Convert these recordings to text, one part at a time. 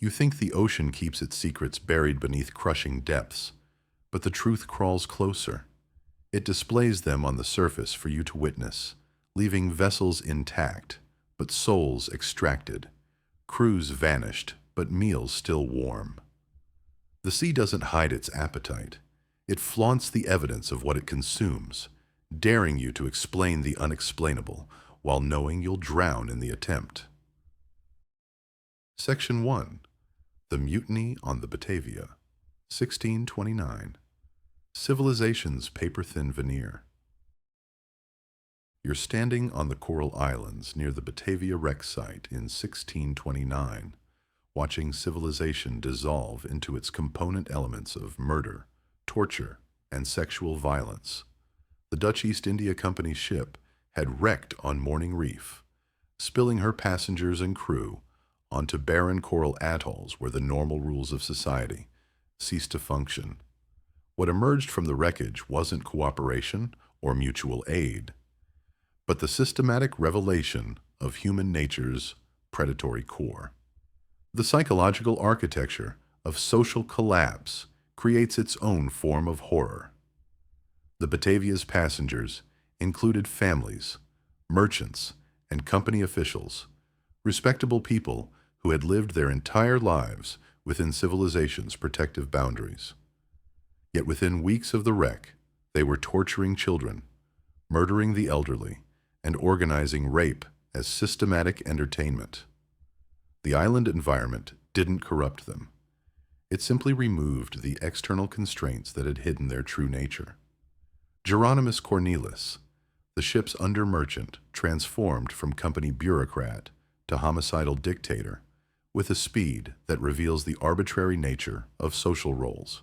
You think the ocean keeps its secrets buried beneath crushing depths, but the truth crawls closer. It displays them on the surface for you to witness, leaving vessels intact, but souls extracted, crews vanished, but meals still warm. The sea doesn't hide its appetite. It flaunts the evidence of what it consumes, daring you to explain the unexplainable, while knowing you'll drown in the attempt. Section 1. The Mutiny on the Batavia, 1629. Civilization's paper-thin veneer. You're standing on the Coral Islands near the Batavia wreck site in 1629, watching civilization dissolve into its component elements of murder, torture, and sexual violence. The Dutch East India Company's ship had wrecked on Morning Reef, spilling her passengers and crew onto barren coral atolls where the normal rules of society ceased to function. What emerged from the wreckage wasn't cooperation or mutual aid, but the systematic revelation of human nature's predatory core. The psychological architecture of social collapse creates its own form of horror. The Batavia's passengers included families, merchants, and company officials, respectable people who had lived their entire lives within civilization's protective boundaries. Yet within weeks of the wreck, they were torturing children, murdering the elderly, and organizing rape as systematic entertainment. The island environment didn't corrupt them. It simply removed the external constraints that had hidden their true nature. Geronimus Cornelis, the ship's under-merchant, transformed from company bureaucrat to homicidal dictator with a speed that reveals the arbitrary nature of social roles.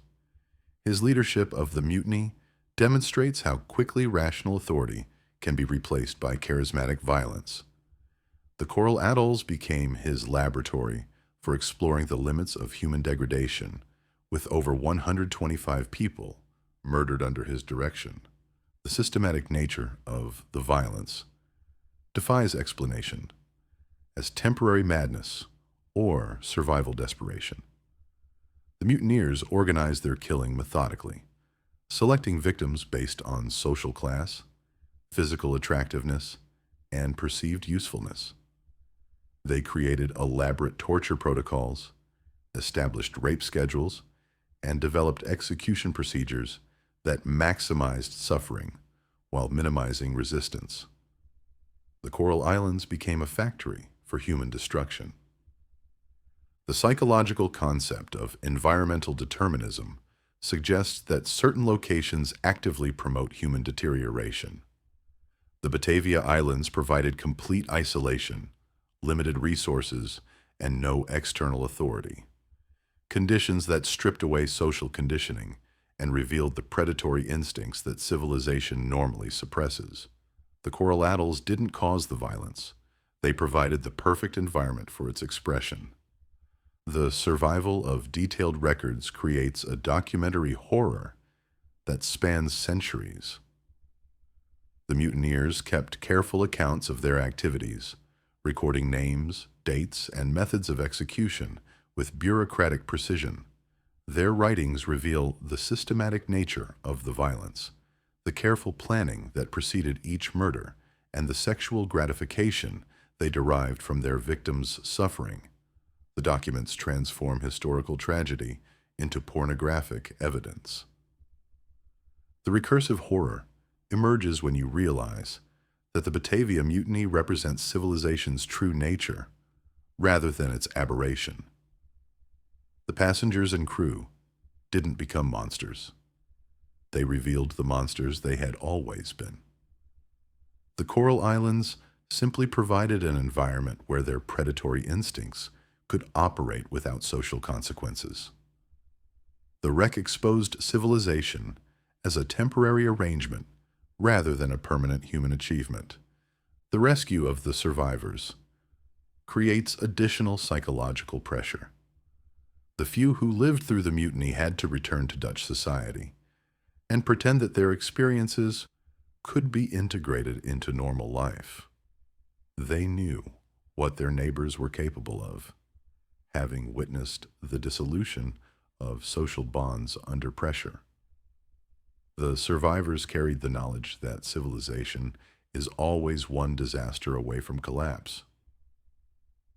His leadership of the mutiny demonstrates how quickly rational authority can be replaced by charismatic violence. The Coral Atolls became his laboratory for exploring the limits of human degradation, with over 125 people murdered under his direction. The systematic nature of the violence defies explanation as temporary madness or survival desperation. The mutineers organized their killing methodically, selecting victims based on social class, physical attractiveness, and perceived usefulness. They created elaborate torture protocols, established rape schedules, and developed execution procedures that maximized suffering while minimizing resistance. The Coral Islands became a factory for human destruction. The psychological concept of environmental determinism suggests that certain locations actively promote human deterioration. The Batavia Islands provided complete isolation, limited resources, and no external authority. Conditions that stripped away social conditioning and revealed the predatory instincts that civilization normally suppresses. The Coral Atolls didn't cause the violence. They provided the perfect environment for its expression. The survival of detailed records creates a documentary horror that spans centuries. The mutineers kept careful accounts of their activities, recording names, dates, and methods of execution with bureaucratic precision. Their writings reveal the systematic nature of the violence, the careful planning that preceded each murder, and the sexual gratification they derived from their victims' suffering. The documents transform historical tragedy into pornographic evidence. The recursive horror emerges when you realize that the Batavia mutiny represents civilization's true nature rather than its aberration. The passengers and crew didn't become monsters. They revealed the monsters they had always been. The Coral Islands simply provided an environment where their predatory instincts could operate without social consequences. The wreck exposed civilization as a temporary arrangement rather than a permanent human achievement. The rescue of the survivors creates additional psychological pressure. The few who lived through the mutiny had to return to Dutch society and pretend that their experiences could be integrated into normal life. They knew what their neighbors were capable of. having witnessed the dissolution of social bonds under pressure. The survivors carried the knowledge that civilization is always one disaster away from collapse.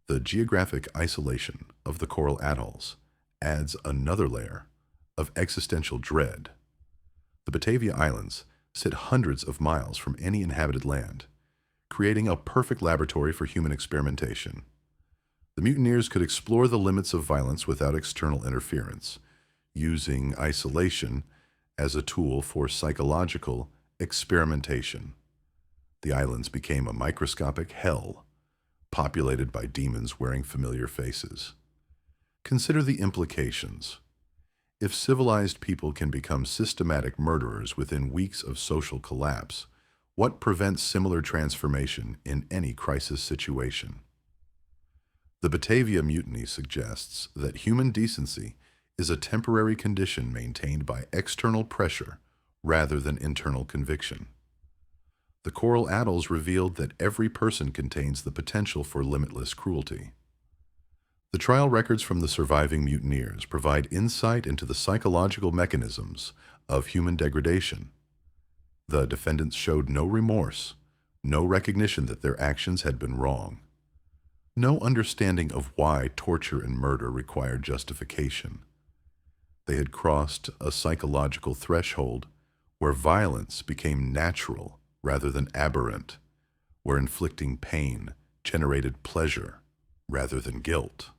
The geographic isolation of the coral atolls adds another layer of existential dread. The Batavia Islands sit hundreds of miles from any inhabited land, creating a perfect laboratory for human experimentation. The mutineers could explore the limits of violence without external interference, using isolation as a tool for psychological experimentation. The islands became a microscopic hell, populated by demons wearing familiar faces. Consider the implications. If civilized people can become systematic murderers within weeks of social collapse, what prevents similar transformation in any crisis situation? The Batavia mutiny suggests that human decency is a temporary condition maintained by external pressure rather than internal conviction. The coral atolls revealed that every person contains the potential for limitless cruelty. The trial records from the surviving mutineers provide insight into the psychological mechanisms of human degradation. The defendants showed no remorse, no recognition that their actions had been wrong, no understanding of why torture and murder required justification. They had crossed a psychological threshold where violence became natural rather than aberrant, where inflicting pain generated pleasure rather than guilt.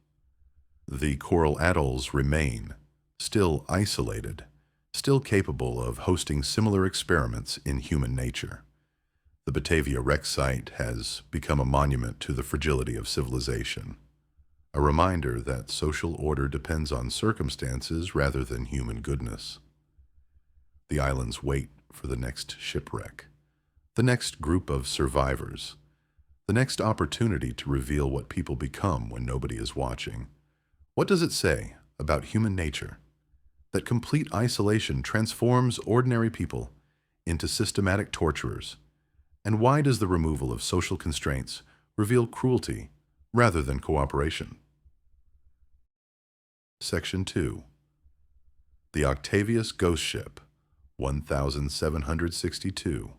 The coral atolls remain, still isolated, still capable of hosting similar experiments in human nature. The Batavia wreck site has become a monument to the fragility of civilization, a reminder that social order depends on circumstances rather than human goodness. The islands wait for the next shipwreck, the next group of survivors, the next opportunity to reveal what people become when nobody is watching. What does it say about human nature that complete isolation transforms ordinary people into systematic torturers? And why does the removal of social constraints reveal cruelty rather than cooperation? Section 2. The Octavius Ghost Ship, 1762.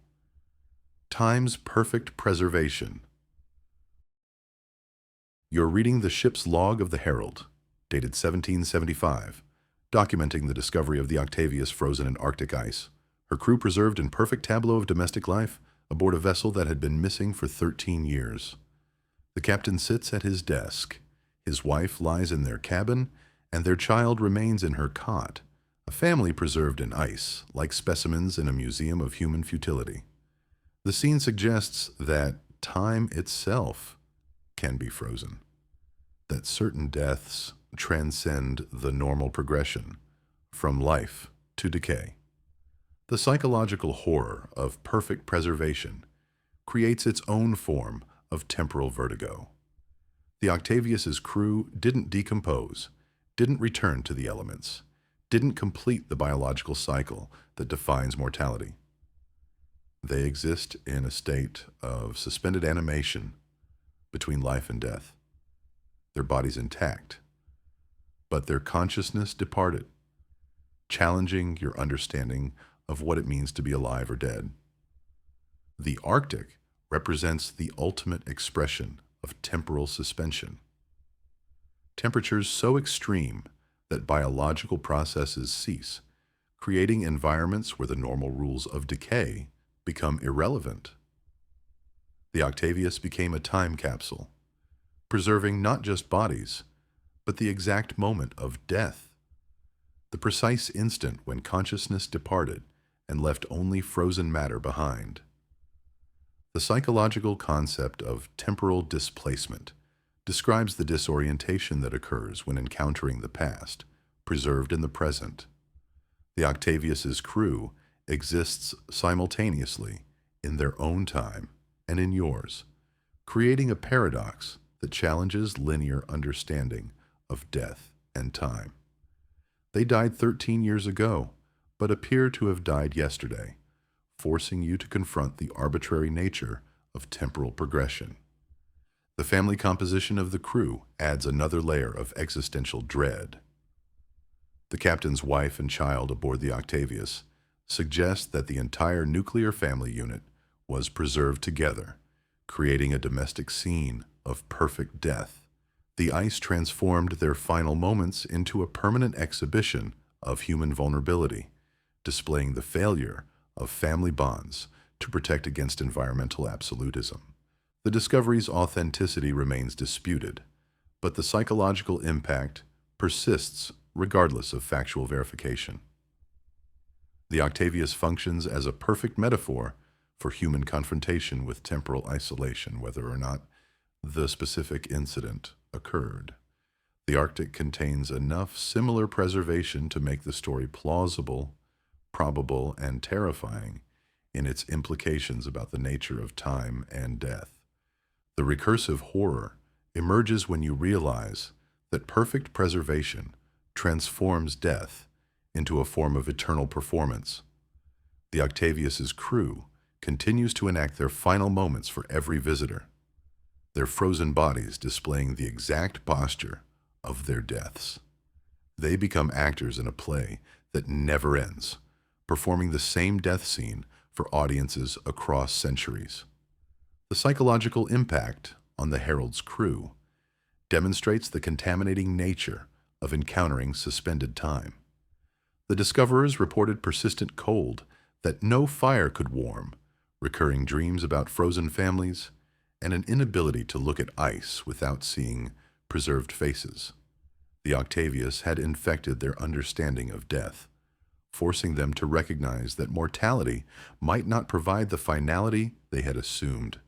Time's Perfect Preservation. You're reading the ship's log of the Herald, dated 1775, documenting the discovery of the Octavius frozen in Arctic ice, her crew preserved in perfect tableau of domestic life aboard a vessel that had been missing for 13 years. The captain sits at his desk, his wife lies in their cabin, and their child remains in her cot, a family preserved in ice, like specimens in a museum of human futility. The scene suggests that time itself can be frozen, that certain deaths transcend the normal progression from life to decay. The psychological horror of perfect preservation creates its own form of temporal vertigo. The Octavius's crew didn't decompose, didn't return to the elements, didn't complete the biological cycle that defines mortality. They exist in a state of suspended animation between life and death, their bodies intact, but their consciousness departed, challenging your understanding of what it means to be alive or dead. The Arctic represents the ultimate expression of temporal suspension. Temperatures so extreme that biological processes cease, creating environments where the normal rules of decay become irrelevant. The Octavius became a time capsule, preserving not just bodies, but the exact moment of death, the precise instant when consciousness departed and left only frozen matter behind. The psychological concept of temporal displacement describes the disorientation that occurs when encountering the past, preserved in the present. The Octavius's crew exists simultaneously in their own time and in yours, creating a paradox that challenges linear understanding of death and time. They died 13 years ago, but appear to have died yesterday, forcing you to confront the arbitrary nature of temporal progression. The family composition of the crew adds another layer of existential dread. The captain's wife and child aboard the Octavius suggest that the entire nuclear family unit was preserved together, creating a domestic scene of perfect death. The ice transformed their final moments into a permanent exhibition of human vulnerability, displaying the failure of family bonds to protect against environmental absolutism. The discovery's authenticity remains disputed, but the psychological impact persists regardless of factual verification. The Octavius functions as a perfect metaphor for human confrontation with temporal isolation, whether or not the specific incident occurred. The Arctic contains enough similar preservation to make the story plausible, probable, and terrifying in its implications about the nature of time and death. The recursive horror emerges when you realize that perfect preservation transforms death into a form of eternal performance. The Octavius's crew continues to enact their final moments for every visitor, their frozen bodies displaying the exact posture of their deaths. They become actors in a play that never ends, performing the same death scene for audiences across centuries. The psychological impact on the Herald's crew demonstrates the contaminating nature of encountering suspended time. The discoverers reported persistent cold that no fire could warm, recurring dreams about frozen families, and an inability to look at ice without seeing preserved faces. The Octavius had infected their understanding of death, forcing them to recognize that mortality might not provide the finality they had assumed.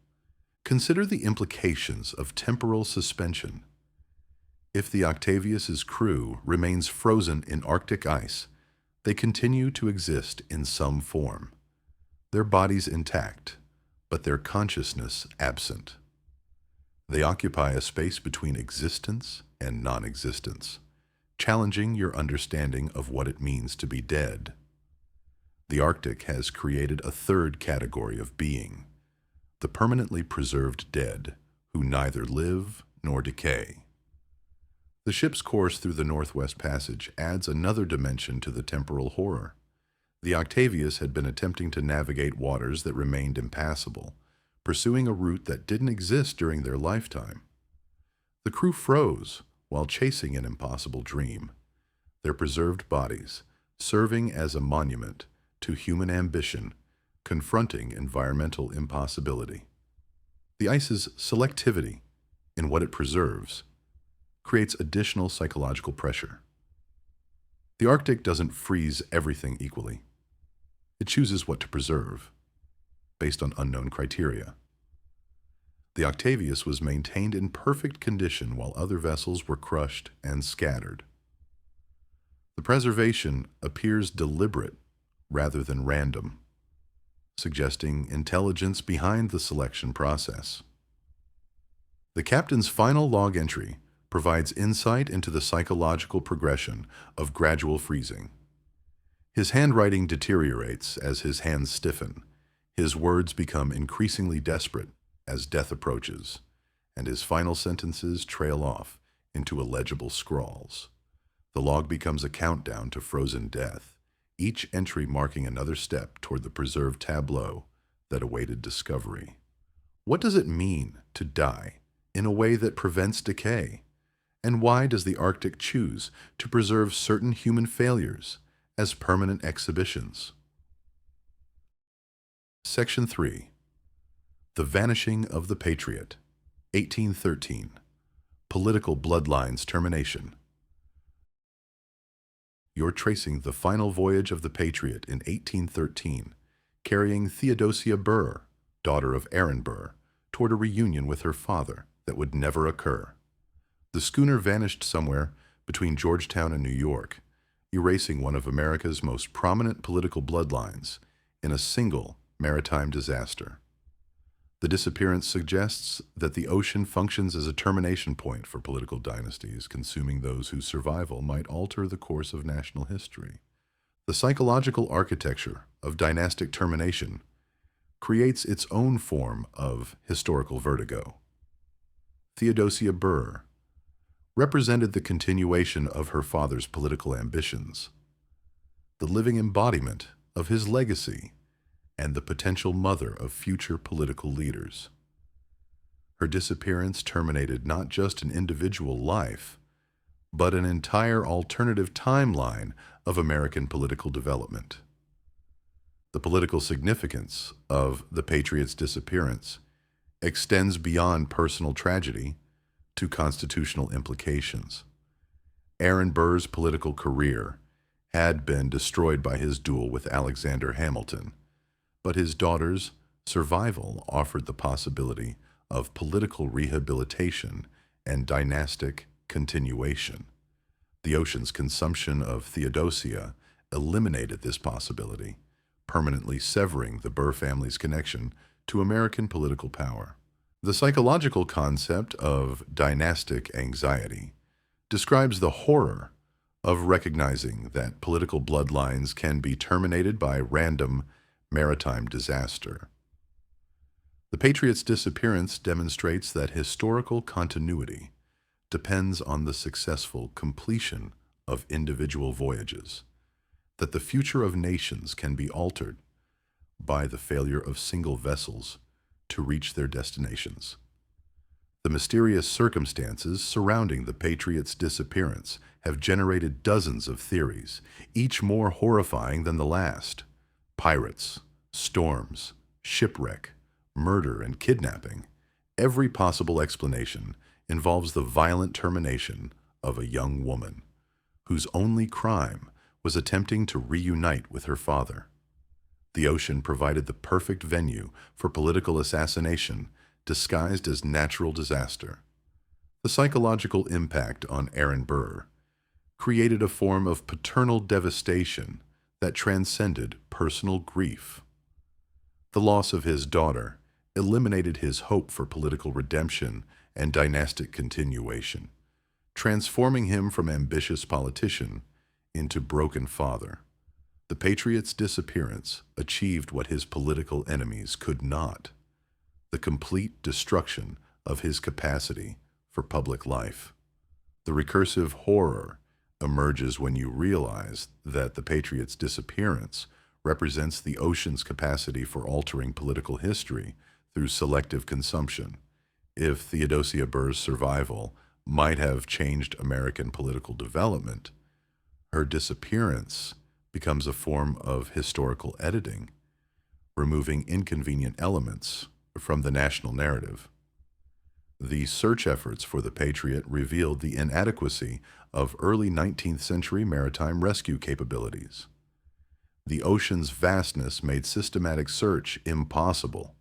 Consider the implications of temporal suspension. If the Octavius's crew remains frozen in Arctic ice, they continue to exist in some form, their bodies intact, but their consciousness absent. They occupy a space between existence and non-existence, challenging your understanding of what it means to be dead. The Arctic has created a third category of being, the permanently preserved dead, who neither live nor decay. The ship's course through the Northwest Passage adds another dimension to the temporal horror. The Octavius had been attempting to navigate waters that remained impassable, pursuing a route that didn't exist during their lifetime. The crew froze while chasing an impossible dream, their preserved bodies serving as a monument to human ambition confronting environmental impossibility. The ice's selectivity in what it preserves creates additional psychological pressure. The Arctic doesn't freeze everything equally. It chooses what to preserve, based on unknown criteria. The Octavius was maintained in perfect condition while other vessels were crushed and scattered. The preservation appears deliberate rather than random, suggesting intelligence behind the selection process. The captain's final log entry provides insight into the psychological progression of gradual freezing. His handwriting deteriorates as his hands stiffen, his words become increasingly desperate as death approaches, and his final sentences trail off into illegible scrawls. The log becomes a countdown to frozen death, each entry marking another step toward the preserved tableau that awaited discovery. What does it mean to die in a way that prevents decay? And why does the Arctic choose to preserve certain human failures as permanent exhibitions? Section 3. The Vanishing of the Patriot, 1813. Political Bloodlines Termination. You're tracing the final voyage of the Patriot in 1813, carrying Theodosia Burr, daughter of Aaron Burr, toward a reunion with her father that would never occur. The schooner vanished somewhere between Georgetown and New York, erasing one of America's most prominent political bloodlines in a single maritime disaster. The disappearance suggests that the ocean functions as a termination point for political dynasties, consuming those whose survival might alter the course of national history. The psychological architecture of dynastic termination creates its own form of historical vertigo. Theodosia Burr, represented the continuation of her father's political ambitions, the living embodiment of his legacy, and the potential mother of future political leaders. Her disappearance terminated not just an individual life, but an entire alternative timeline of American political development. The political significance of the Patriot's disappearance extends beyond personal tragedy to constitutional implications. Aaron Burr's political career had been destroyed by his duel with Alexander Hamilton, but his daughter's survival offered the possibility of political rehabilitation and dynastic continuation. The ocean's consumption of Theodosia eliminated this possibility, permanently severing the Burr family's connection to American political power. The psychological concept of dynastic anxiety describes the horror of recognizing that political bloodlines can be terminated by random maritime disaster. The Patriot's disappearance demonstrates that historical continuity depends on the successful completion of individual voyages, that the future of nations can be altered by the failure of single vessels to reach their destinations. The mysterious circumstances surrounding the Patriot's disappearance have generated dozens of theories, each more horrifying than the last. Pirates, storms, shipwreck, murder, and kidnapping. Every possible explanation involves the violent termination of a young woman whose only crime was attempting to reunite with her father. The ocean provided the perfect venue for political assassination disguised as natural disaster. The psychological impact on Aaron Burr created a form of paternal devastation that transcended personal grief. The loss of his daughter eliminated his hope for political redemption and dynastic continuation, transforming him from ambitious politician into broken father. The Patriot's disappearance achieved what his political enemies could not: the complete destruction of his capacity for public life. The recursive horror emerges when you realize that the Patriot's disappearance represents the ocean's capacity for altering political history through selective consumption. If Theodosia Burr's survival might have changed American political development, her disappearance becomes a form of historical editing, removing inconvenient elements from the national narrative. The search efforts for the Patriot revealed the inadequacy of early 19th century maritime rescue capabilities. The ocean's vastness made systematic search impossible,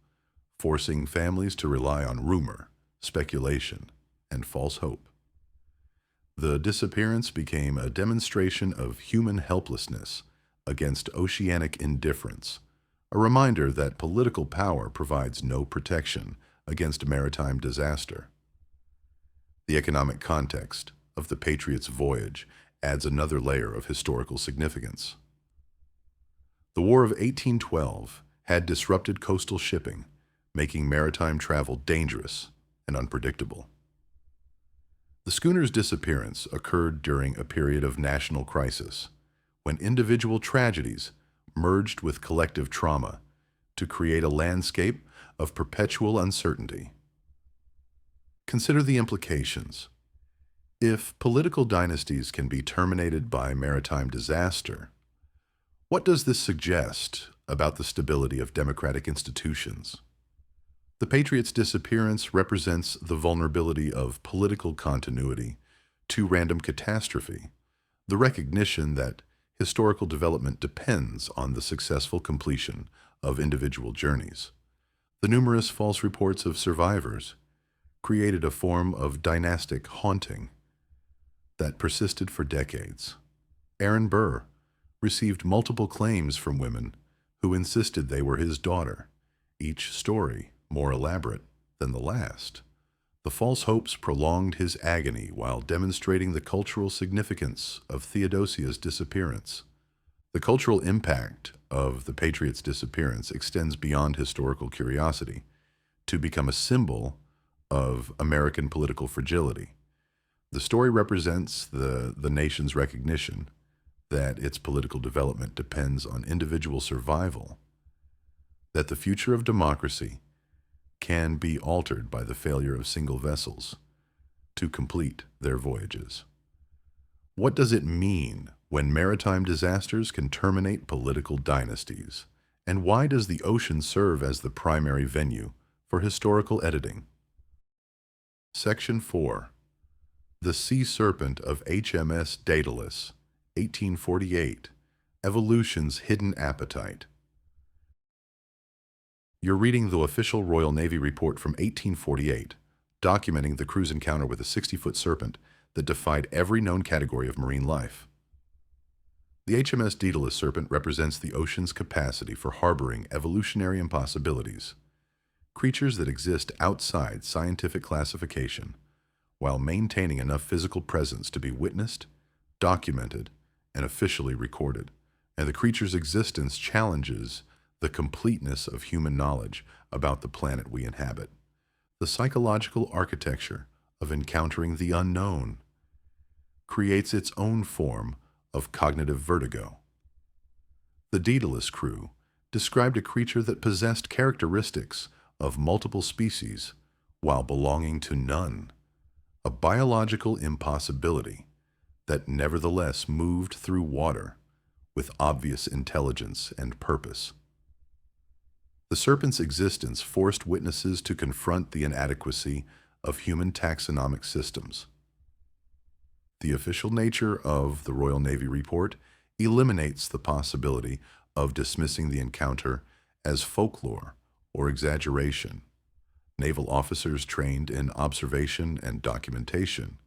forcing families to rely on rumor, speculation, and false hope. The disappearance became a demonstration of human helplessness against oceanic indifference, a reminder that political power provides no protection against maritime disaster. The economic context of the Patriot's voyage adds another layer of historical significance. The War of 1812 had disrupted coastal shipping, making maritime travel dangerous and unpredictable. The schooner's disappearance occurred during a period of national crisis, when individual tragedies merged with collective trauma to create a landscape of perpetual uncertainty. Consider the implications. If political dynasties can be terminated by maritime disaster, what does this suggest about the stability of democratic institutions? The Patriot's disappearance represents the vulnerability of political continuity to random catastrophe, the recognition that historical development depends on the successful completion of individual journeys. The numerous false reports of survivors created a form of dynastic haunting that persisted for decades. Aaron Burr received multiple claims from women who insisted they were his daughter, each story more elaborate than the last. The false hopes prolonged his agony while demonstrating the cultural significance of Theodosia's disappearance. The cultural impact of the Patriot's disappearance extends beyond historical curiosity to become a symbol of American political fragility. The story represents the nation's recognition that its political development depends on individual survival, that the future of democracy can be altered by the failure of single vessels to complete their voyages. What does it mean when maritime disasters can terminate political dynasties? And why does the ocean serve as the primary venue for historical editing? Section 4. The Sea Serpent of HMS Daedalus, 1848. Evolution's Hidden Appetite. You're reading the official Royal Navy report from 1848, documenting the crew's encounter with a 60-foot serpent that defied every known category of marine life. The HMS Daedalus serpent represents the ocean's capacity for harboring evolutionary impossibilities, creatures that exist outside scientific classification, while maintaining enough physical presence to be witnessed, documented, and officially recorded. And the creature's existence challenges the completeness of human knowledge about the planet we inhabit. The psychological architecture of encountering the unknown creates its own form of cognitive vertigo. The Daedalus crew described a creature that possessed characteristics of multiple species while belonging to none, a biological impossibility that nevertheless moved through water with obvious intelligence and purpose. The serpent's existence forced witnesses to confront the inadequacy of human taxonomic systems. The official nature of the Royal Navy report eliminates the possibility of dismissing the encounter as folklore or exaggeration. Naval officers trained in observation and documentation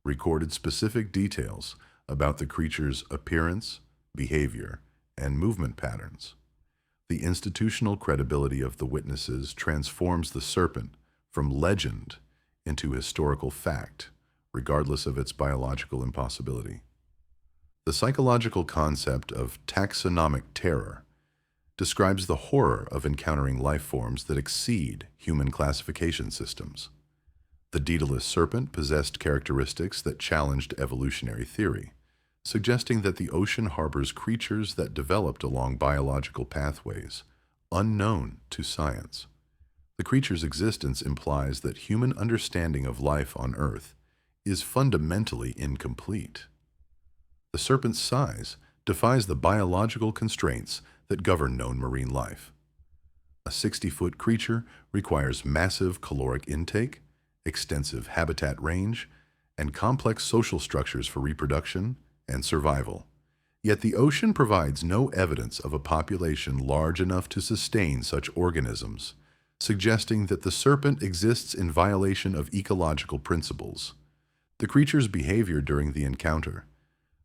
recorded specific details about the creature's appearance, behavior, and movement patterns. The institutional credibility of the witnesses transforms the serpent from legend into historical fact, regardless of its biological impossibility. The psychological concept of taxonomic terror describes the horror of encountering life forms that exceed human classification systems. The Daedalus serpent possessed characteristics that challenged evolutionary theory, suggesting that the ocean harbors creatures that developed along biological pathways unknown to science. The creature's existence implies that human understanding of life on Earth is fundamentally incomplete. The serpent's size defies the biological constraints that govern known marine life. A 60-foot creature requires massive caloric intake, extensive habitat range, and complex social structures for reproduction and survival. Yet the ocean provides no evidence of a population large enough to sustain such organisms, suggesting that the serpent exists in violation of ecological principles. The creature's behavior during the encounter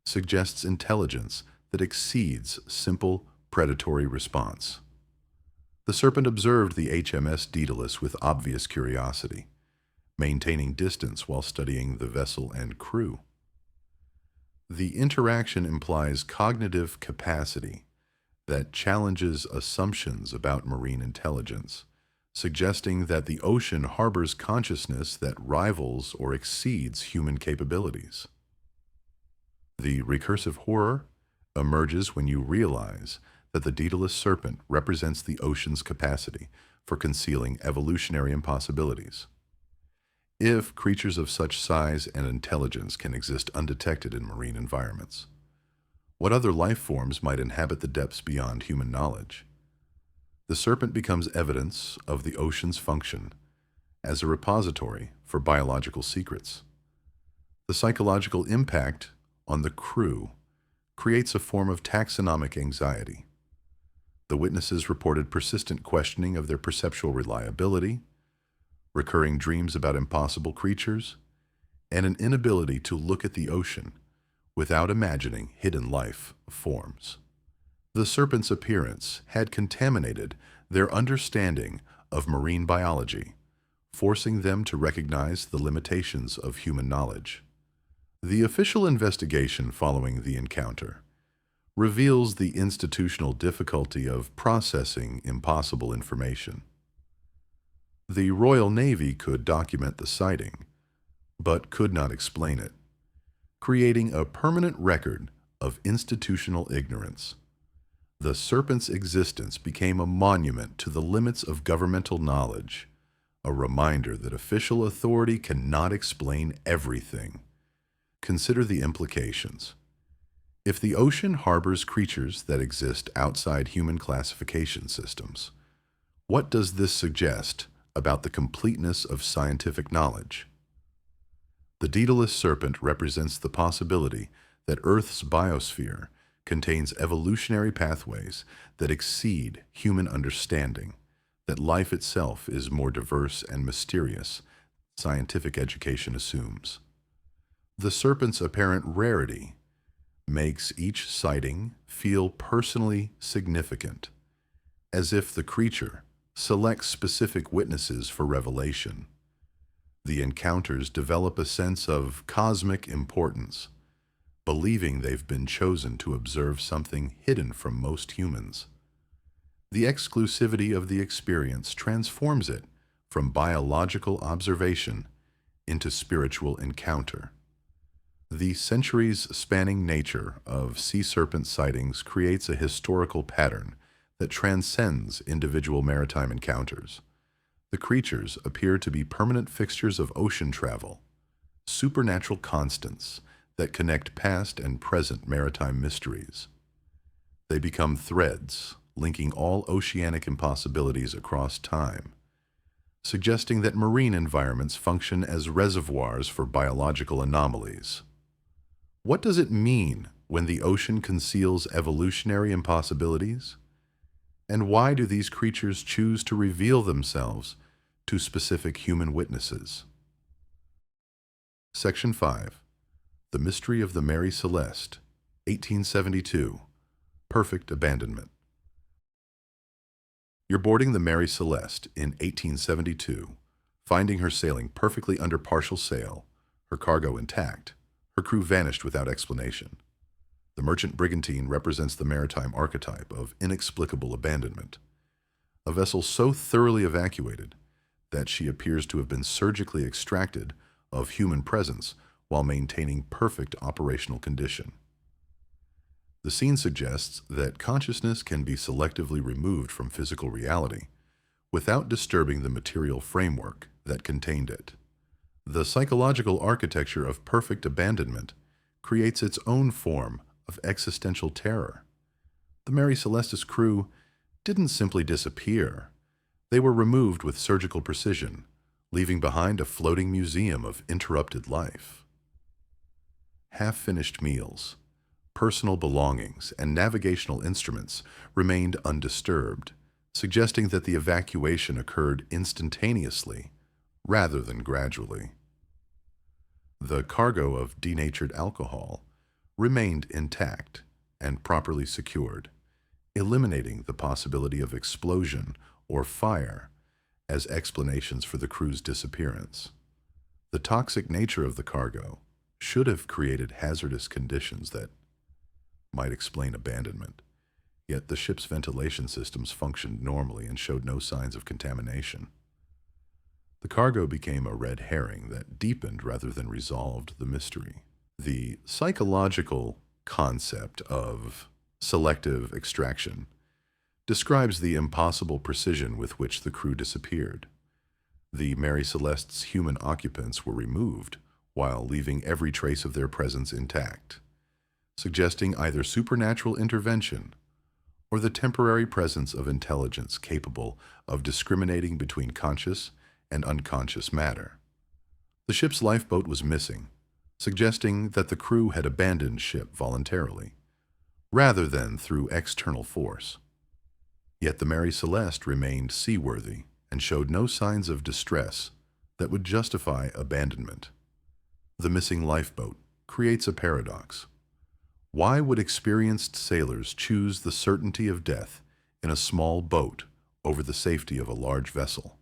suggests intelligence that exceeds simple predatory response. The serpent observed the HMS Daedalus with obvious curiosity, maintaining distance while studying the vessel and crew. The interaction implies cognitive capacity that challenges assumptions about marine intelligence, suggesting that the ocean harbors consciousness that rivals or exceeds human capabilities. The recursive horror emerges when you realize that the Daedalus serpent represents the ocean's capacity for concealing evolutionary impossibilities. If creatures of such size and intelligence can exist undetected in marine environments, what other life forms might inhabit the depths beyond human knowledge? The serpent becomes evidence of the ocean's function as a repository for biological secrets. The psychological impact on the crew creates a form of taxonomic anxiety. The witnesses reported persistent questioning of their perceptual reliability, recurring dreams about impossible creatures, and an inability to look at the ocean without imagining hidden life forms. The serpent's appearance had contaminated their understanding of marine biology, forcing them to recognize the limitations of human knowledge. The official investigation following the encounter reveals the institutional difficulty of processing impossible information. The Royal Navy could document the sighting, but could not explain it, creating a permanent record of institutional ignorance. The serpent's existence became a monument to the limits of governmental knowledge, a reminder that official authority cannot explain everything. Consider the implications. If the ocean harbors creatures that exist outside human classification systems, what does this suggest about the completeness of scientific knowledge? The Daedalus serpent represents the possibility that Earth's biosphere contains evolutionary pathways that exceed human understanding, that life itself is more diverse and mysterious than scientific education assumes. The serpent's apparent rarity makes each sighting feel personally significant, as if the creature selects specific witnesses for revelation. The encounters develop a sense of cosmic importance, believing they've been chosen to observe something hidden from most humans. The exclusivity of the experience transforms it from biological observation into spiritual encounter. The centuries-spanning nature of sea serpent sightings creates a historical pattern that transcends individual maritime encounters. The creatures appear to be permanent fixtures of ocean travel, supernatural constants that connect past and present maritime mysteries. They become threads, linking all oceanic impossibilities across time, suggesting that marine environments function as reservoirs for biological anomalies. What does it mean when the ocean conceals evolutionary impossibilities? And why do these creatures choose to reveal themselves to specific human witnesses? Section 5. The Mystery of the Mary Celeste, 1872. Perfect Abandonment. You're boarding the Mary Celeste in 1872, finding her sailing perfectly under partial sail, her cargo intact, her crew vanished without explanation. The merchant brigantine represents the maritime archetype of inexplicable abandonment. A vessel so thoroughly evacuated that she appears to have been surgically extracted of human presence while maintaining perfect operational condition. The scene suggests that consciousness can be selectively removed from physical reality without disturbing the material framework that contained it. The psychological architecture of perfect abandonment creates its own form of existential terror. The Mary Celeste's crew didn't simply disappear. They were removed with surgical precision, leaving behind a floating museum of interrupted life. Half-finished meals, personal belongings, and navigational instruments remained undisturbed, suggesting that the evacuation occurred instantaneously rather than gradually. The cargo of denatured alcohol remained intact and properly secured, eliminating the possibility of explosion or fire as explanations for the crew's disappearance. The toxic nature of the cargo should have created hazardous conditions that might explain abandonment, yet the ship's ventilation systems functioned normally and showed no signs of contamination. The cargo became a red herring that deepened rather than resolved the mystery. The psychological concept of selective extraction describes the impossible precision with which the crew disappeared. The Mary Celeste's human occupants were removed while leaving every trace of their presence intact, suggesting either supernatural intervention or the temporary presence of intelligence capable of discriminating between conscious and unconscious matter. The ship's lifeboat was missing, suggesting that the crew had abandoned ship voluntarily, rather than through external force. Yet the Mary Celeste remained seaworthy and showed no signs of distress that would justify abandonment. The missing lifeboat creates a paradox. Why would experienced sailors choose the certainty of death in a small boat over the safety of a large vessel?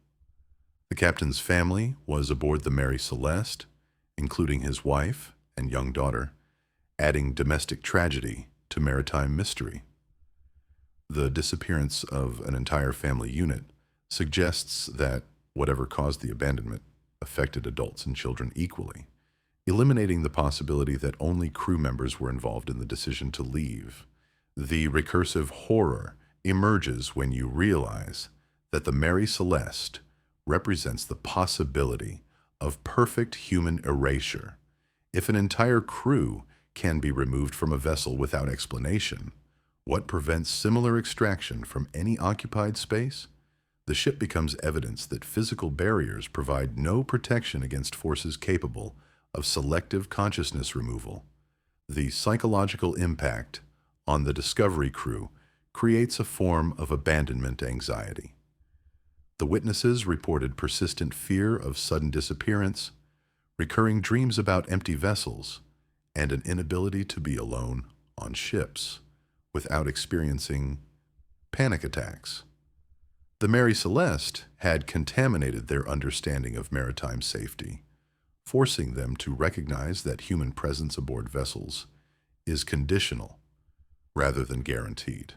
The captain's family was aboard the Mary Celeste, including his wife and young daughter, adding domestic tragedy to maritime mystery. The disappearance of an entire family unit suggests that Whatever caused the abandonment affected adults and children equally, eliminating the possibility that only crew members were involved in the decision to leave. The recursive horror emerges when you realize that the Mary Celeste represents the possibility of perfect human erasure. If an entire crew can be removed from a vessel without explanation, what prevents similar extraction from any occupied space? The ship becomes evidence that physical barriers provide no protection against forces capable of selective consciousness removal. The psychological impact on the Discovery crew creates a form of abandonment anxiety. The witnesses reported persistent fear of sudden disappearance, recurring dreams about empty vessels, and an inability to be alone on ships without experiencing panic attacks. The Mary Celeste had contaminated their understanding of maritime safety, forcing them to recognize that human presence aboard vessels is conditional rather than guaranteed.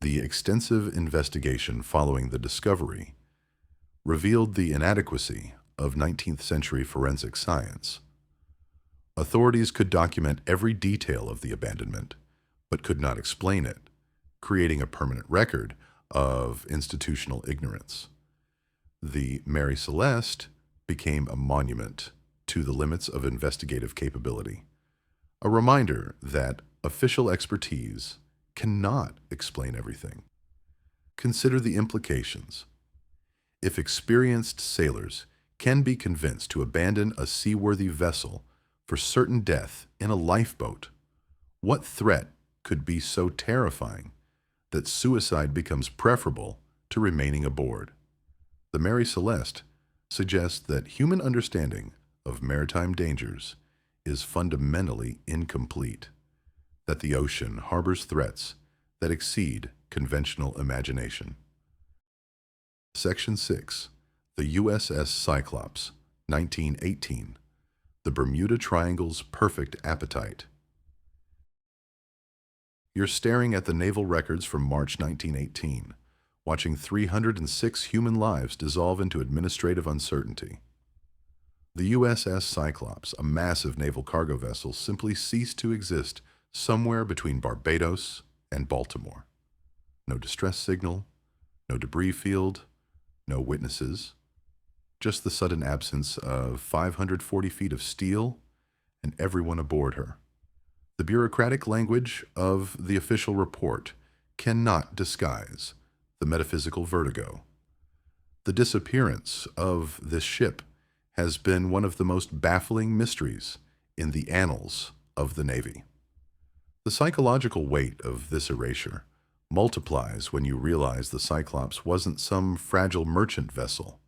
The extensive investigation following the discovery revealed the inadequacy of 19th century forensic science. Authorities could document every detail of the abandonment, but could not explain it, creating a permanent record of institutional ignorance. The Mary Celeste became a monument to the limits of investigative capability, a reminder that official expertise cannot explain everything. Consider the implications. If experienced sailors can be convinced to abandon a seaworthy vessel for certain death in a lifeboat, what threat could be so terrifying that suicide becomes preferable to remaining aboard? The Mary Celeste suggests that human understanding of maritime dangers is fundamentally incomplete, that the ocean harbors threats that exceed conventional imagination. Section 6. The USS Cyclops, 1918. The Bermuda Triangle's Perfect Appetite. You're staring at the naval records from March 1918, watching 306 human lives dissolve into administrative uncertainty. The USS Cyclops, a massive naval cargo vessel, simply ceased to exist somewhere between Barbados and Baltimore. No distress signal, no debris field, no witnesses, just the sudden absence of 540 feet of steel and everyone aboard her. The bureaucratic language of the official report cannot disguise the metaphysical vertigo. The disappearance of this ship has been one of the most baffling mysteries in the annals of the Navy. The psychological weight of this erasure multiplies when you realize the Cyclops wasn't some fragile merchant vessel.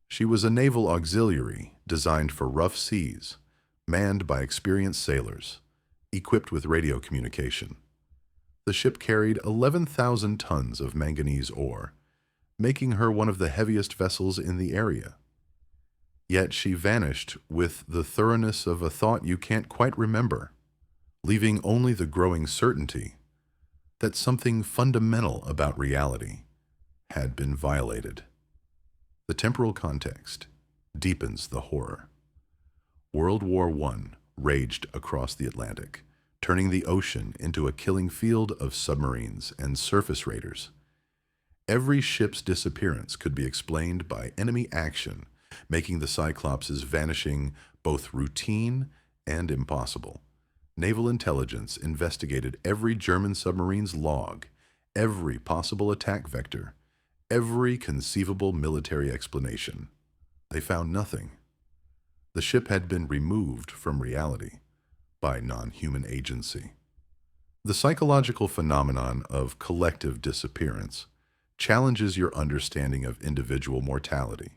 She was a naval auxiliary designed for rough seas, manned by experienced sailors, equipped with radio communication. The ship carried 11,000 tons of manganese ore, making her one of the heaviest vessels in the area. Yet she vanished with the thoroughness of a thought you can't quite remember, leaving only the growing certainty that something fundamental about reality had been violated. The temporal context deepens the horror. World War I raged across the Atlantic, turning the ocean into a killing field of submarines and surface raiders. Every ship's disappearance could be explained by enemy action, making the Cyclops' vanishing both routine and impossible. Naval intelligence investigated every German submarine's log, every possible attack vector, every conceivable military explanation. They found nothing. The ship had been removed from reality by non-human agency. The psychological phenomenon of collective disappearance challenges your understanding of individual mortality.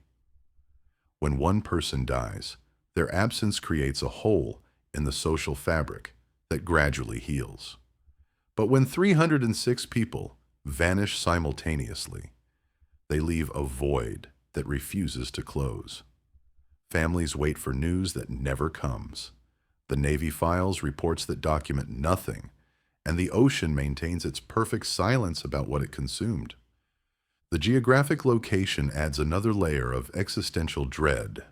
When one person dies, their absence creates a hole in the social fabric that gradually heals. But when 306 people vanish simultaneously, they leave a void that refuses to close. Families wait for news that never comes. The Navy files reports that document nothing, and the ocean maintains its perfect silence about what it consumed. The geographic location adds another layer of existential dread.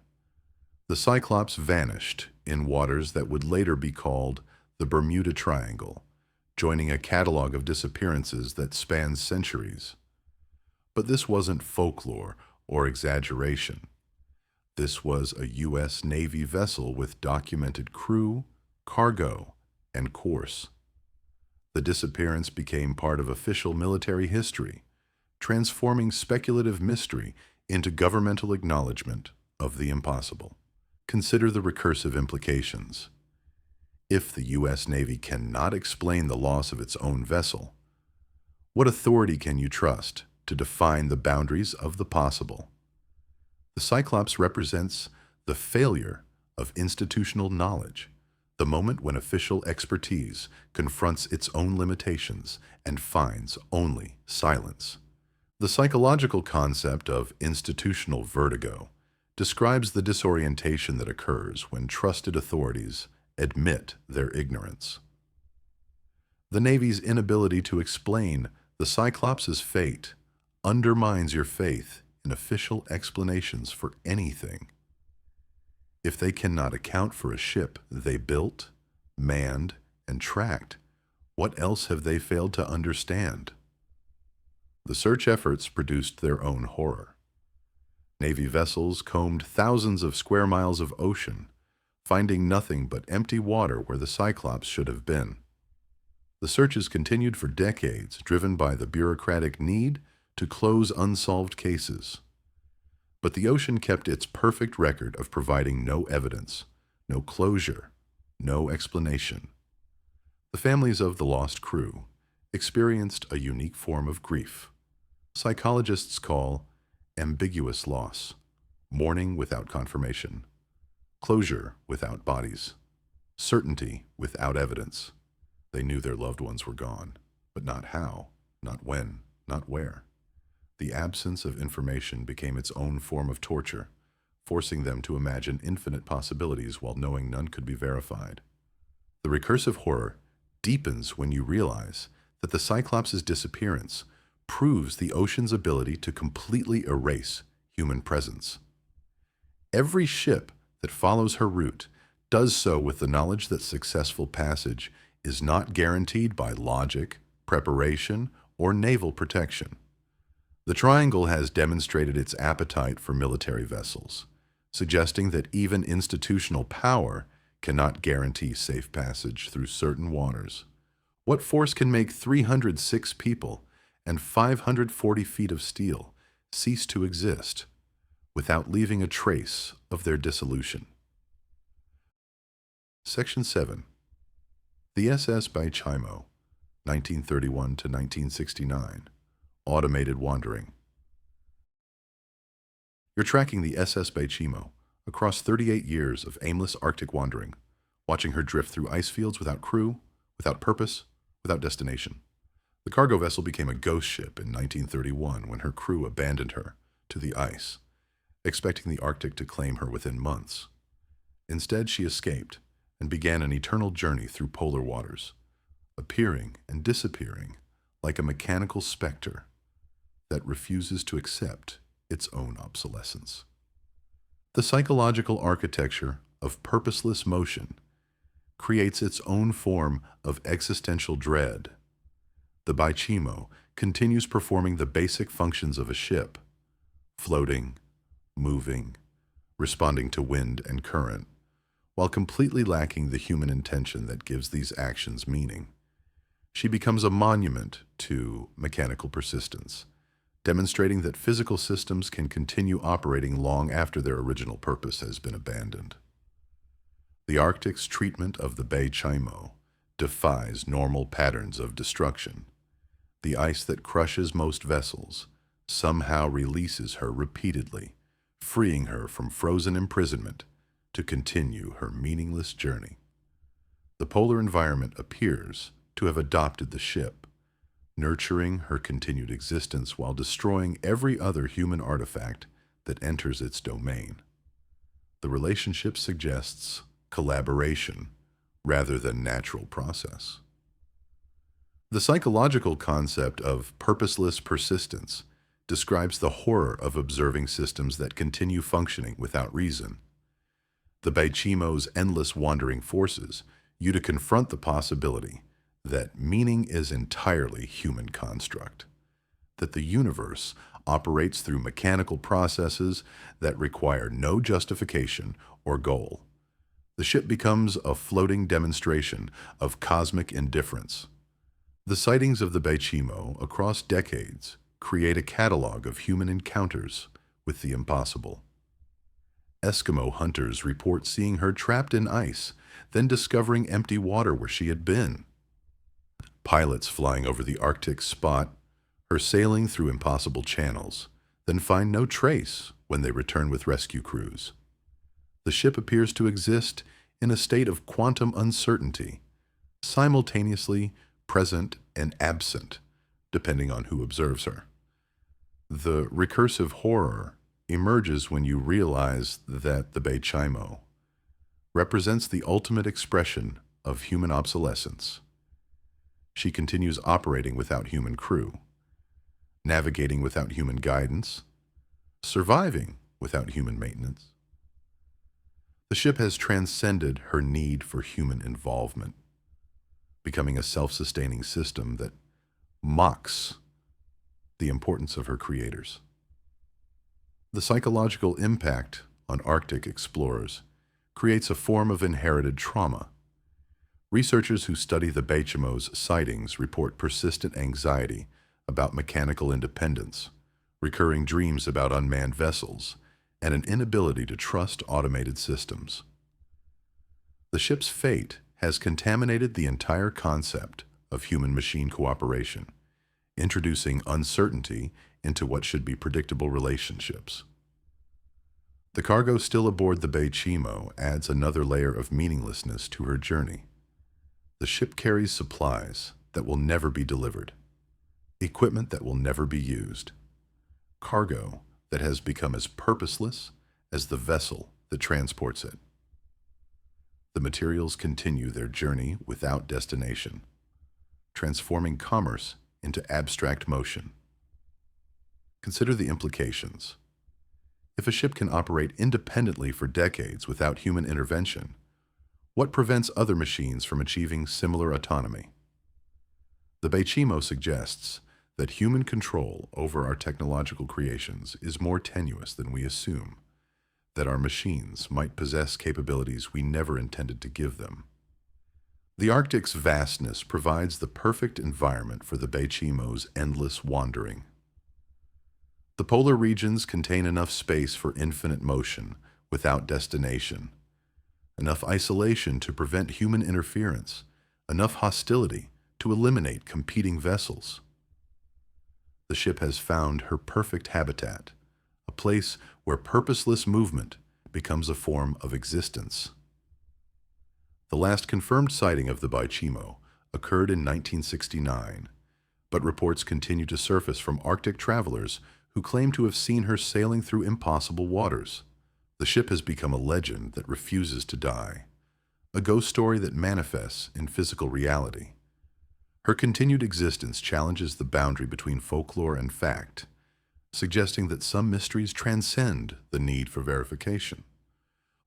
The Cyclops vanished in waters that would later be called the Bermuda Triangle, joining a catalog of disappearances that spans centuries. But this wasn't folklore or exaggeration. This was a U.S. Navy vessel with documented crew, cargo, and course. The disappearance became part of official military history, transforming speculative mystery into governmental acknowledgement of the impossible. Consider the recursive implications. If the U.S. Navy cannot explain the loss of its own vessel, what authority can you trust to define the boundaries of the possible? The Cyclops represents the failure of institutional knowledge, the moment when official expertise confronts its own limitations and finds only silence. The psychological concept of institutional vertigo describes the disorientation that occurs when trusted authorities admit their ignorance. The Navy's inability to explain the Cyclops' fate undermines your faith in official explanations for anything. If they cannot account for a ship they built, manned, and tracked, what else have they failed to understand? The search efforts produced their own horror. Navy vessels combed thousands of square miles of ocean, finding nothing but empty water where the Cyclops should have been. The searches continued for decades, driven by the bureaucratic need to close unsolved cases. But the ocean kept its perfect record of providing no evidence, no closure, no explanation. The families of the lost crew experienced a unique form of grief. Psychologists call ambiguous loss, mourning without confirmation, closure without bodies, certainty without evidence. They knew their loved ones were gone, but not how, not when, not where. The absence of information became its own form of torture, forcing them to imagine infinite possibilities while knowing none could be verified. The recursive horror deepens when you realize that the Cyclops' disappearance proves the ocean's ability to completely erase human presence. Every ship that follows her route does so with the knowledge that successful passage is not guaranteed by logic, preparation, or naval protection. The Triangle has demonstrated its appetite for military vessels, suggesting that even institutional power cannot guarantee safe passage through certain waters. What force can make 306 people and 540 feet of steel cease to exist without leaving a trace of their dissolution? Section 7. The SS Baichimo, 1931 to 1969. Automated wandering. You're tracking the SS Baichimo across 38 years of aimless Arctic wandering, watching her drift through ice fields without crew, without purpose, without destination. The cargo vessel became a ghost ship in 1931 when her crew abandoned her to the ice, expecting the Arctic to claim her within months. Instead, she escaped and began an eternal journey through polar waters, appearing and disappearing like a mechanical specter that refuses to accept its own obsolescence. The psychological architecture of purposeless motion creates its own form of existential dread. The Baichimo continues performing the basic functions of a ship, floating, moving, responding to wind and current, while completely lacking the human intention that gives these actions meaning. She becomes a monument to mechanical persistence, demonstrating that physical systems can continue operating long after their original purpose has been abandoned. The Arctic's treatment of the Baichimo defies normal patterns of destruction. The ice that crushes most vessels somehow releases her repeatedly, freeing her from frozen imprisonment to continue her meaningless journey. The polar environment appears to have adopted the ship, nurturing her continued existence while destroying every other human artifact that enters its domain. The relationship suggests collaboration rather than natural process. The psychological concept of purposeless persistence describes the horror of observing systems that continue functioning without reason. The Baichimo's endless wandering forces you to confront the possibility that meaning is entirely human construct, that the universe operates through mechanical processes that require no justification or goal. The ship becomes a floating demonstration of cosmic indifference. The sightings of the Baichimo across decades create a catalog of human encounters with the impossible. Eskimo hunters report seeing her trapped in ice, then discovering empty water where she had been. Pilots flying over the Arctic spot her sailing through impossible channels, then find no trace when they return with rescue crews. The ship appears to exist in a state of quantum uncertainty, simultaneously present and absent, depending on who observes her. The recursive horror emerges when you realize that the Baichimo represents the ultimate expression of human obsolescence. She continues operating without human crew, navigating without human guidance, surviving without human maintenance. The ship has transcended her need for human involvement, becoming a self-sustaining system that mocks the importance of her creators. The psychological impact on Arctic explorers creates a form of inherited trauma. Researchers who study the Baichimo's sightings report persistent anxiety about mechanical independence, recurring dreams about unmanned vessels, and an inability to trust automated systems. The ship's fate has contaminated the entire concept of human-machine cooperation, introducing uncertainty into what should be predictable relationships. The cargo still aboard the Baichimo adds another layer of meaninglessness to her journey. The ship carries supplies that will never be delivered, equipment that will never be used, cargo that has become as purposeless as the vessel that transports it. The materials continue their journey without destination, transforming commerce into abstract motion. Consider the implications. If a ship can operate independently for decades without human intervention, what prevents other machines from achieving similar autonomy? The Baichimo suggests that human control over our technological creations is more tenuous than we assume, that our machines might possess capabilities we never intended to give them. The Arctic's vastness provides the perfect environment for the Baichimo's endless wandering. The polar regions contain enough space for infinite motion without destination, enough isolation to prevent human interference, enough hostility to eliminate competing vessels. The ship has found her perfect habitat, a place where purposeless movement becomes a form of existence. The last confirmed sighting of the Baichimo occurred in 1969, but reports continue to surface from Arctic travelers who claim to have seen her sailing through impossible waters. The ship has become a legend that refuses to die, a ghost story that manifests in physical reality. Her continued existence challenges the boundary between folklore and fact, suggesting that some mysteries transcend the need for verification.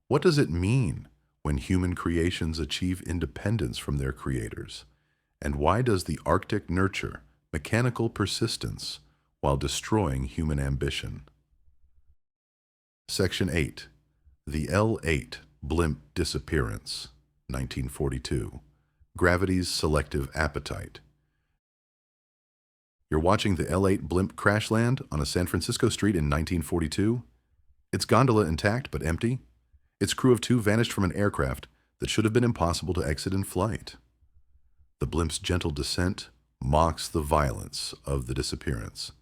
What does it mean when human creations achieve independence from their creators? And why does the Arctic nurture mechanical persistence while destroying human ambition? Section 8. The L8 Blimp Disappearance, 1942. Gravity's Selective Appetite. You're watching the L8 blimp crash land on a San Francisco street in 1942. Its gondola intact but empty. Its crew of 2 vanished from an aircraft that should have been impossible to exit in flight. The blimp's gentle descent mocks the violence of the disappearance,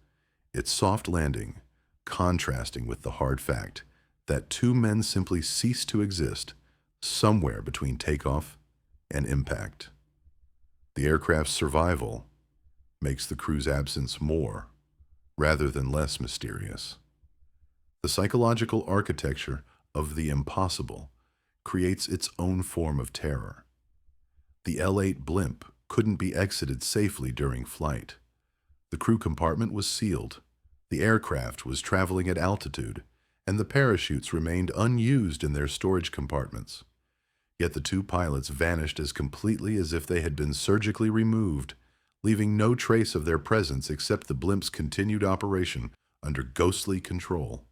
its soft landing contrasting with the hard fact that 2 men simply ceased to exist somewhere between takeoff and impact. The aircraft's survival makes the crew's absence more, rather than less, mysterious. The psychological architecture of the impossible creates its own form of terror. The L8 blimp couldn't be exited safely during flight. The crew compartment was sealed, The aircraft was traveling at altitude, and the parachutes remained unused in their storage compartments. Yet the two pilots vanished as completely as if they had been surgically removed, leaving no trace of their presence except the blimp's continued operation under ghostly control.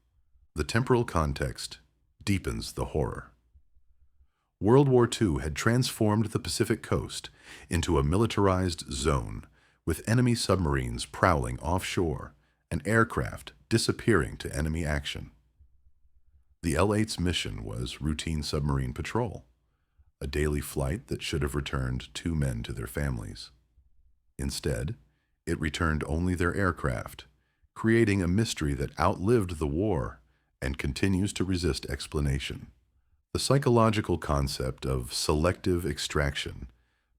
The temporal context deepens the horror. World War II had transformed the Pacific coast into a militarized zone, with enemy submarines prowling offshore and aircraft disappearing to enemy action. The L-8's mission was routine submarine patrol, a daily flight that should have returned 2 men to their families. Instead, it returned only their aircraft, creating a mystery that outlived the war and continues to resist explanation. The psychological concept of selective extraction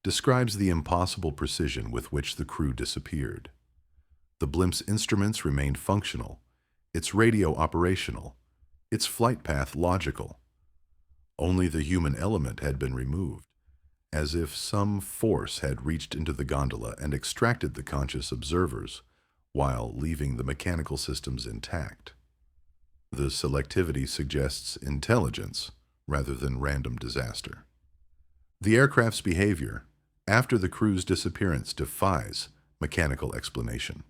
describes the impossible precision with which the crew disappeared. The blimp's instruments remained functional, its radio operational, its flight path logical. Only the human element had been removed, as if some force had reached into the gondola and extracted the conscious observers, while leaving the mechanical systems intact. The selectivity suggests intelligence rather than random disaster. The aircraft's behavior after the crew's disappearance defies mechanical explanation.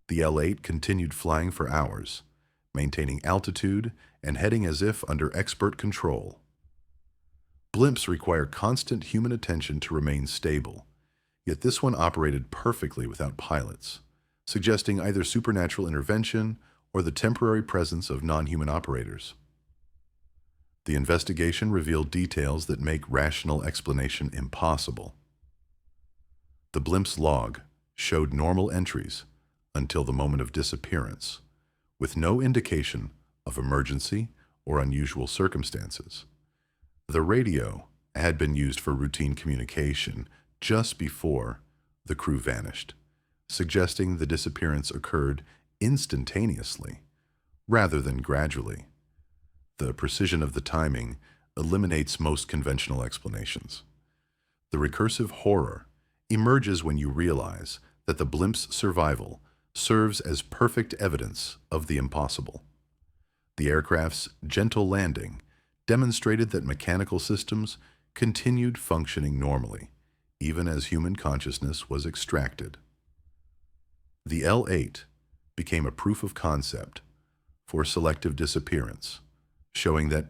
The L-8 continued flying for hours, maintaining altitude and heading as if under expert control. Blimps require constant human attention to remain stable, yet this one operated perfectly without pilots, suggesting either supernatural intervention or the temporary presence of non-human operators. The investigation revealed details that make rational explanation impossible. The blimp's log showed normal entries until the moment of disappearance, with no indication of emergency or unusual circumstances. The radio had been used for routine communication just before the crew vanished, suggesting the disappearance occurred instantaneously rather than gradually. The precision of the timing eliminates most conventional explanations. The recursive horror emerges when you realize that the blimp's survival serves as perfect evidence of the impossible. The aircraft's gentle landing demonstrated that mechanical systems continued functioning normally, even as human consciousness was extracted. The L-8 became a proof of concept for selective disappearance, showing that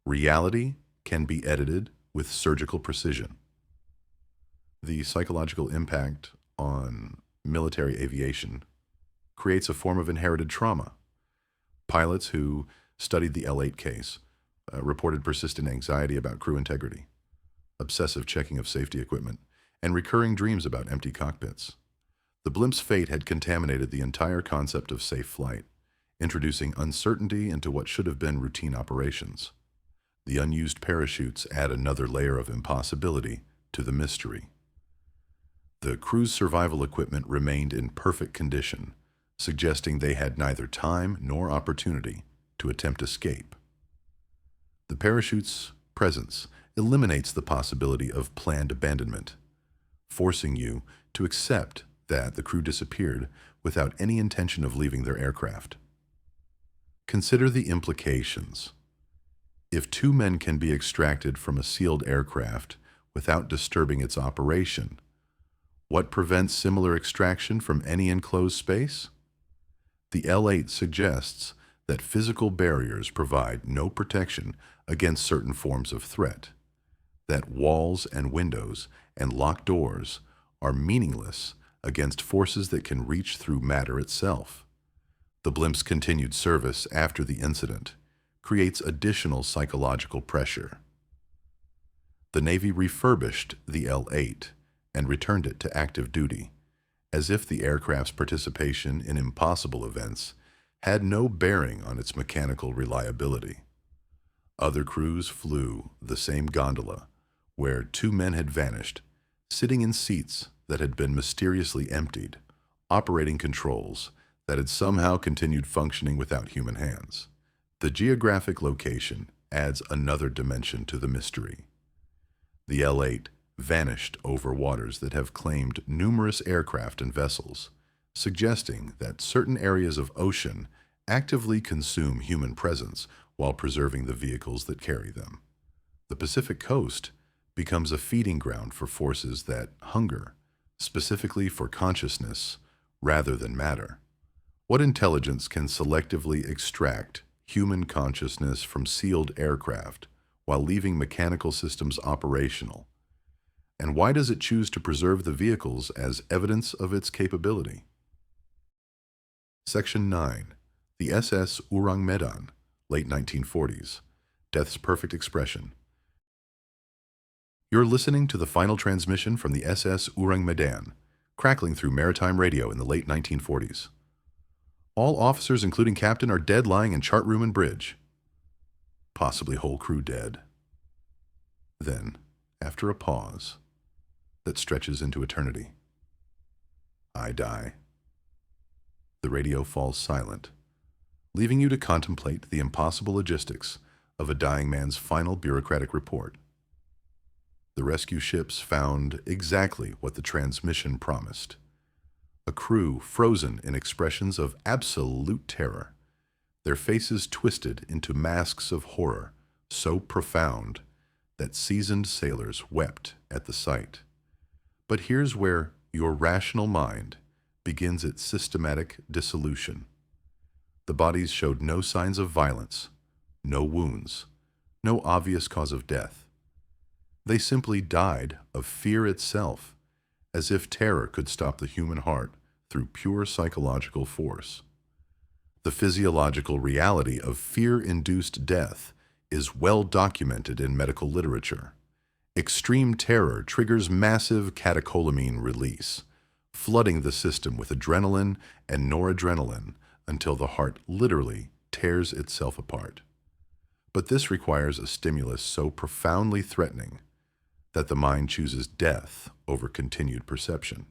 reality can be edited with surgical precision. The psychological impact on military aviation creates a form of inherited trauma. Pilots who studied the L-8 case reported persistent anxiety about crew integrity, obsessive checking of safety equipment, and recurring dreams about empty cockpits. The blimp's fate had contaminated the entire concept of safe flight, introducing uncertainty into what should have been routine operations. The unused parachutes add another layer of impossibility to the mystery. The crew's survival equipment remained in perfect condition, suggesting they had neither time nor opportunity to attempt escape. The parachute's presence eliminates the possibility of planned abandonment, forcing you to accept that the crew disappeared without any intention of leaving their aircraft. Consider the implications. If 2 men can be extracted from a sealed aircraft without disturbing its operation, what prevents similar extraction from any enclosed space? The L-8 suggests that physical barriers provide no protection against certain forms of threat, that walls and windows and locked doors are meaningless against forces that can reach through matter itself. The blimp's continued service after the incident creates additional psychological pressure. The Navy refurbished the L-8 and returned it to active duty, as if the aircraft's participation in impossible events had no bearing on its mechanical reliability. Other crews flew the same gondola, where 2 men had vanished, sitting in seats that had been mysteriously emptied, operating controls that had somehow continued functioning without human hands. The geographic location adds another dimension to the mystery. The L-8 vanished over waters that have claimed numerous aircraft and vessels, suggesting that certain areas of ocean actively consume human presence while preserving the vehicles that carry them. The Pacific coast becomes a feeding ground for forces that hunger, specifically for consciousness rather than matter. What intelligence can selectively extract human consciousness from sealed aircraft while leaving mechanical systems operational? And why does it choose to preserve the vehicles as evidence of its capability? Section 9. The SS Orang Medan, late 1940s. Death's Perfect Expression. You're listening to the final transmission from the SS Orang Medan, crackling through maritime radio in the late 1940s. All officers, including captain, are dead lying in chart room and bridge. Possibly whole crew dead. Then, after a pause that stretches into eternity, I die. The radio falls silent, leaving you to contemplate the impossible logistics of a dying man's final bureaucratic report. The rescue ships found exactly what the transmission promised. A crew frozen in expressions of absolute terror, their faces twisted into masks of horror so profound that seasoned sailors wept at the sight. But here's where your rational mind begins its systematic dissolution. The bodies showed no signs of violence, no wounds, no obvious cause of death. They simply died of fear itself, as if terror could stop the human heart through pure psychological force. The physiological reality of fear-induced death is well documented in medical literature. Extreme terror triggers massive catecholamine release, flooding the system with adrenaline and noradrenaline until the heart literally tears itself apart. But this requires a stimulus so profoundly threatening that the mind chooses death over continued perception.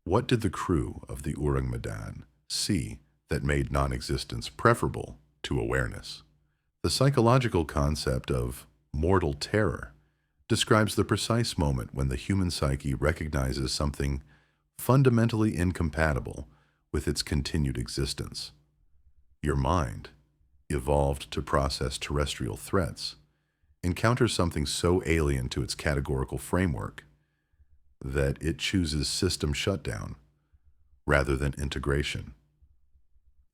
What did the crew of the Orang Medan see that made non-existence preferable to awareness? The psychological concept of mortal terror describes the precise moment when the human psyche recognizes something fundamentally incompatible with its continued existence. Your mind, evolved to process terrestrial threats, encounters something so alien to its categorical framework that it chooses system shutdown rather than integration.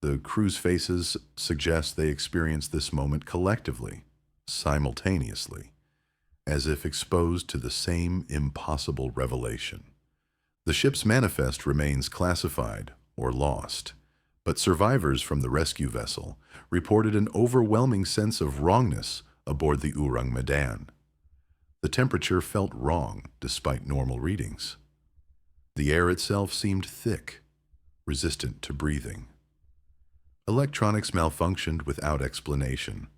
The crew's faces suggest they experience this moment collectively, simultaneously, as if exposed to the same impossible revelation. The ship's manifest remains classified or lost, but survivors from the rescue vessel reported an overwhelming sense of wrongness aboard the Orang Medan. The temperature felt wrong despite normal readings. The air itself seemed thick, resistant to breathing. Electronics malfunctioned without explanation.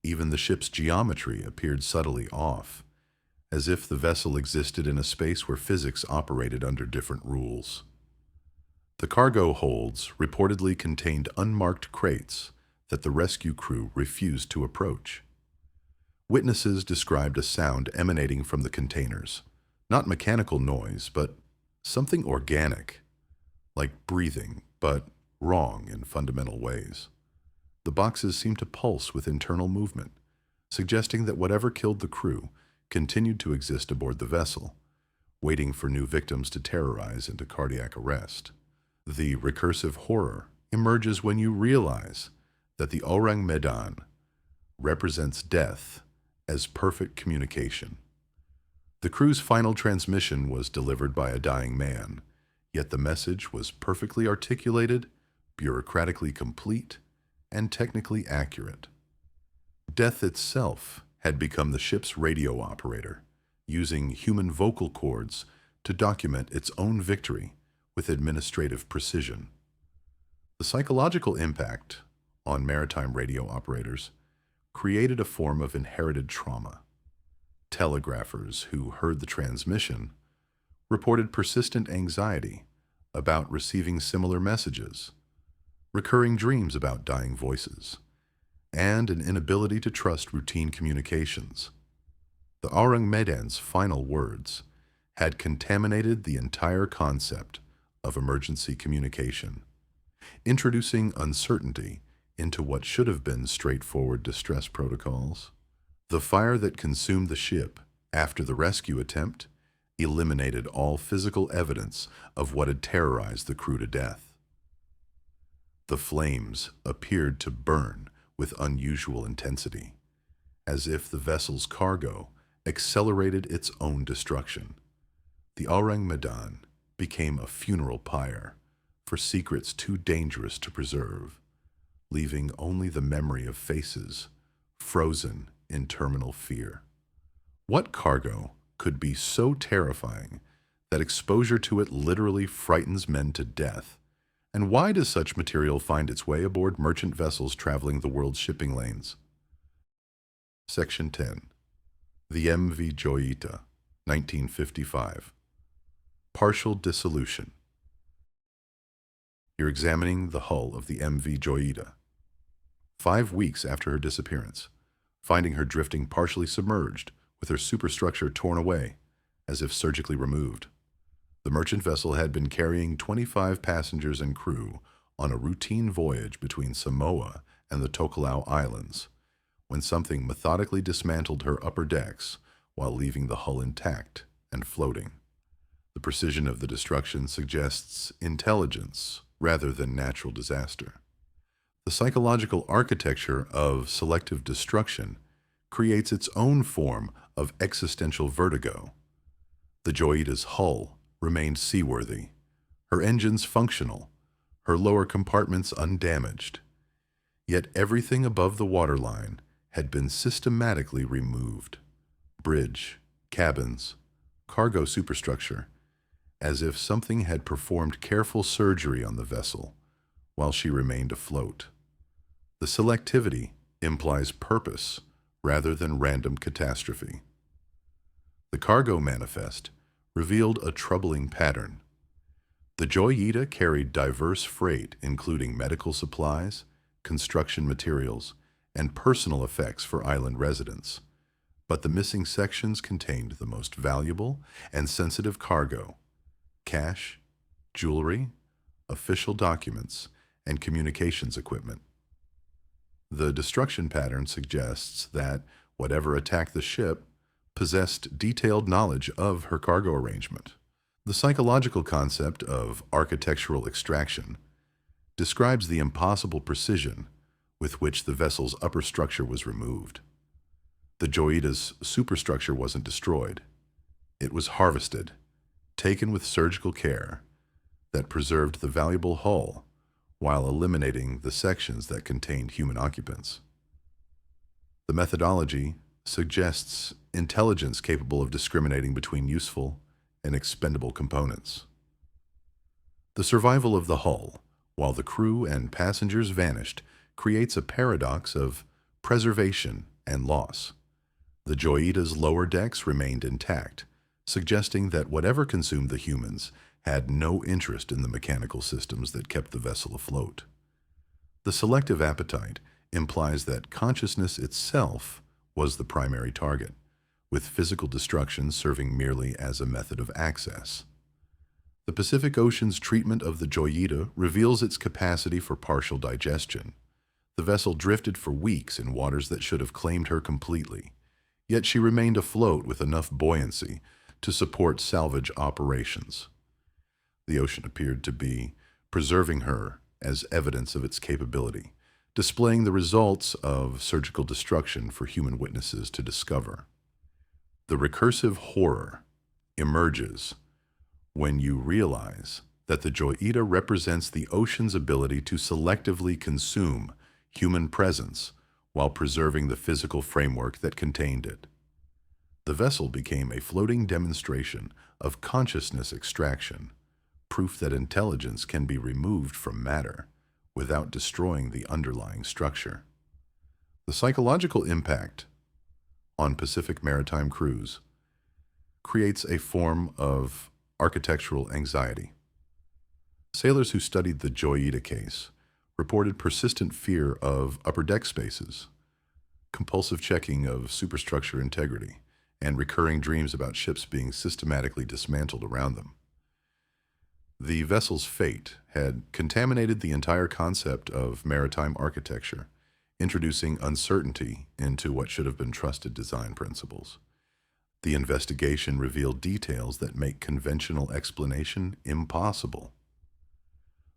Even the ship's geometry appeared subtly off, as if the vessel existed in a space where physics operated under different rules. The cargo holds reportedly contained unmarked crates that the rescue crew refused to approach. Witnesses described a sound emanating from the containers, not mechanical noise, but something organic, like breathing, but wrong in fundamental ways. The boxes seemed to pulse with internal movement, suggesting that whatever killed the crew continued to exist aboard the vessel, waiting for new victims to terrorize into cardiac arrest. The recursive horror emerges when you realize that the Orang Medan represents death as perfect communication. The crew's final transmission was delivered by a dying man, yet the message was perfectly articulated, bureaucratically complete, and technically accurate. Death itself had become the ship's radio operator, using human vocal cords to document its own victory with administrative precision. The psychological impact on maritime radio operators created a form of inherited trauma. Telegraphers who heard the transmission reported persistent anxiety about receiving similar messages, recurring dreams about dying voices, and an inability to trust routine communications. The Orang Medan's final words had contaminated the entire concept of emergency communication, introducing uncertainty into what should have been straightforward distress protocols. The fire that consumed the ship after the rescue attempt eliminated all physical evidence of what had terrorized the crew to death. The flames appeared to burn with unusual intensity, as if the vessel's cargo accelerated its own destruction. The Orang Medan became a funeral pyre for secrets too dangerous to preserve, leaving only the memory of faces frozen in terminal fear. What cargo could be so terrifying that exposure to it literally frightens men to death? And why does such material find its way aboard merchant vessels traveling the world's shipping lanes? Section 10. The MV Joyita, 1955. Partial dissolution. You're examining the hull of the MV Joyita. 5 weeks after her disappearance, finding her drifting partially submerged, with her superstructure torn away, as if surgically removed. The merchant vessel had been carrying 25 passengers and crew on a routine voyage between Samoa and the Tokelau Islands, when something methodically dismantled her upper decks while leaving the hull intact and floating. The precision of the destruction suggests intelligence rather than natural disaster. The psychological architecture of selective destruction creates its own form of existential vertigo. The Joyita's hull remained seaworthy, her engines functional, her lower compartments undamaged. Yet everything above the waterline had been systematically removed. Bridge, cabins, cargo superstructure, as if something had performed careful surgery on the vessel while she remained afloat. The selectivity implies purpose rather than random catastrophe. The cargo manifest revealed a troubling pattern. The Joyita carried diverse freight, including medical supplies, construction materials, and personal effects for island residents. But the missing sections contained the most valuable and sensitive cargo: cash, jewelry, official documents, and communications equipment. The destruction pattern suggests that whatever attacked the ship possessed detailed knowledge of her cargo arrangement. The psychological concept of architectural extraction describes the impossible precision with which the vessel's upper structure was removed. The Joyita's superstructure wasn't destroyed. It was harvested, taken with surgical care, that preserved the valuable hull while eliminating the sections that contained human occupants. The methodology suggests intelligence capable of discriminating between useful and expendable components. The survival of the hull, while the crew and passengers vanished, creates a paradox of preservation and loss. The Joyita's lower decks remained intact, suggesting that whatever consumed the humans had no interest in the mechanical systems that kept the vessel afloat. The selective appetite implies that consciousness itself was the primary target, with physical destruction serving merely as a method of access. The Pacific Ocean's treatment of the Joyita reveals its capacity for partial digestion. The vessel drifted for weeks in waters that should have claimed her completely, yet she remained afloat with enough buoyancy to support salvage operations. The ocean appeared to be preserving her as evidence of its capability, displaying the results of surgical destruction for human witnesses to discover. The recursive horror emerges when you realize that the Joyita represents the ocean's ability to selectively consume human presence while preserving the physical framework that contained it. The vessel became a floating demonstration of consciousness extraction, proof that intelligence can be removed from matter without destroying the underlying structure. The psychological impact on Pacific maritime crews creates a form of architectural anxiety. Sailors who studied the Joyita case reported persistent fear of upper deck spaces, compulsive checking of superstructure integrity, and recurring dreams about ships being systematically dismantled around them. The vessel's fate had contaminated the entire concept of maritime architecture, introducing uncertainty into what should have been trusted design principles. The investigation revealed details that make conventional explanation impossible.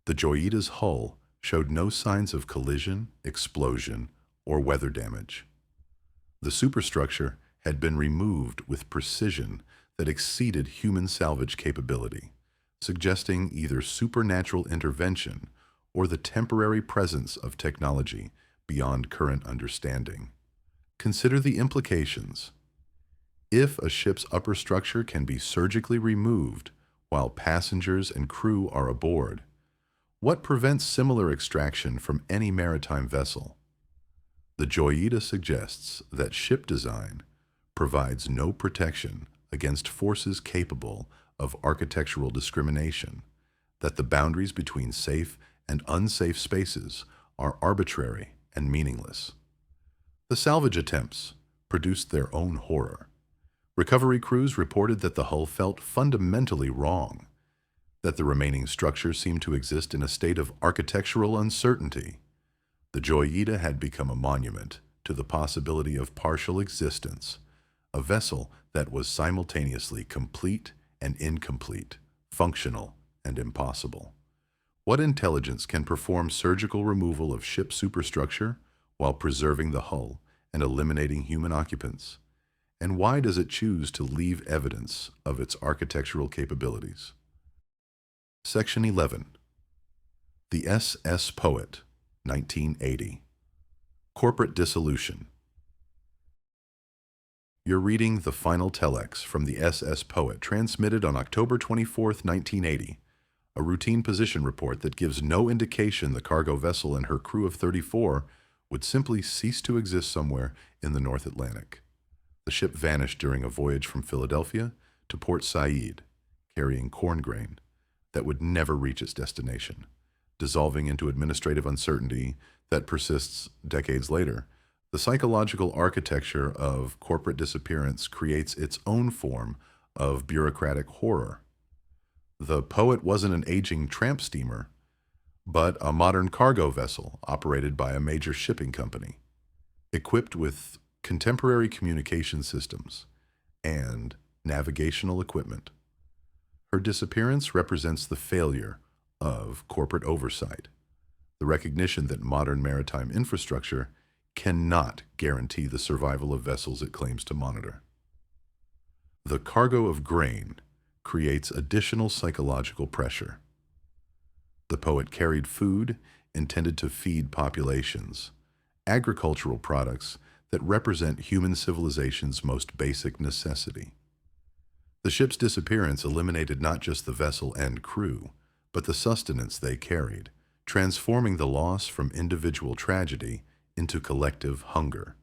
The Joyida's hull showed no signs of collision, explosion, or weather damage. The superstructure had been removed with precision that exceeded human salvage capability, suggesting either supernatural intervention or the temporary presence of technology beyond current understanding. Consider the implications. If a ship's upper structure can be surgically removed while passengers and crew are aboard, what prevents similar extraction from any maritime vessel? The Joyita suggests that ship design provides no protection against forces capable of architectural discrimination, that the boundaries between safe and unsafe spaces are arbitrary and meaningless. The salvage attempts produced their own horror. Recovery crews reported that the hull felt fundamentally wrong, that the remaining structure seemed to exist in a state of architectural uncertainty. The Joyita had become a monument to the possibility of partial existence, a vessel that was simultaneously complete and incomplete, functional and impossible. What intelligence can perform surgical removal of ship superstructure while preserving the hull and eliminating human occupants? And why does it choose to leave evidence of its architectural capabilities? Section 11. The SS Poet, 1980. Corporate Dissolution. You're reading the final telex from the SS Poet, transmitted on October 24, 1980, a routine position report that gives no indication the cargo vessel and her crew of 34 would simply cease to exist somewhere in the North Atlantic. The ship vanished during a voyage from Philadelphia to Port Said, carrying corn grain that would never reach its destination, dissolving into administrative uncertainty that persists decades later. The psychological architecture of corporate disappearance creates its own form of bureaucratic horror. The Poet wasn't an aging tramp steamer, but a modern cargo vessel operated by a major shipping company, equipped with contemporary communication systems and navigational equipment. Her disappearance represents the failure of corporate oversight, the recognition that modern maritime infrastructure cannot guarantee the survival of vessels it claims to monitor. The cargo of grain creates additional psychological pressure. The Poet carried food intended to feed populations, agricultural products that represent human civilization's most basic necessity. The ship's disappearance eliminated not just the vessel and crew, but the sustenance they carried, transforming the loss from individual tragedy into collective hunger.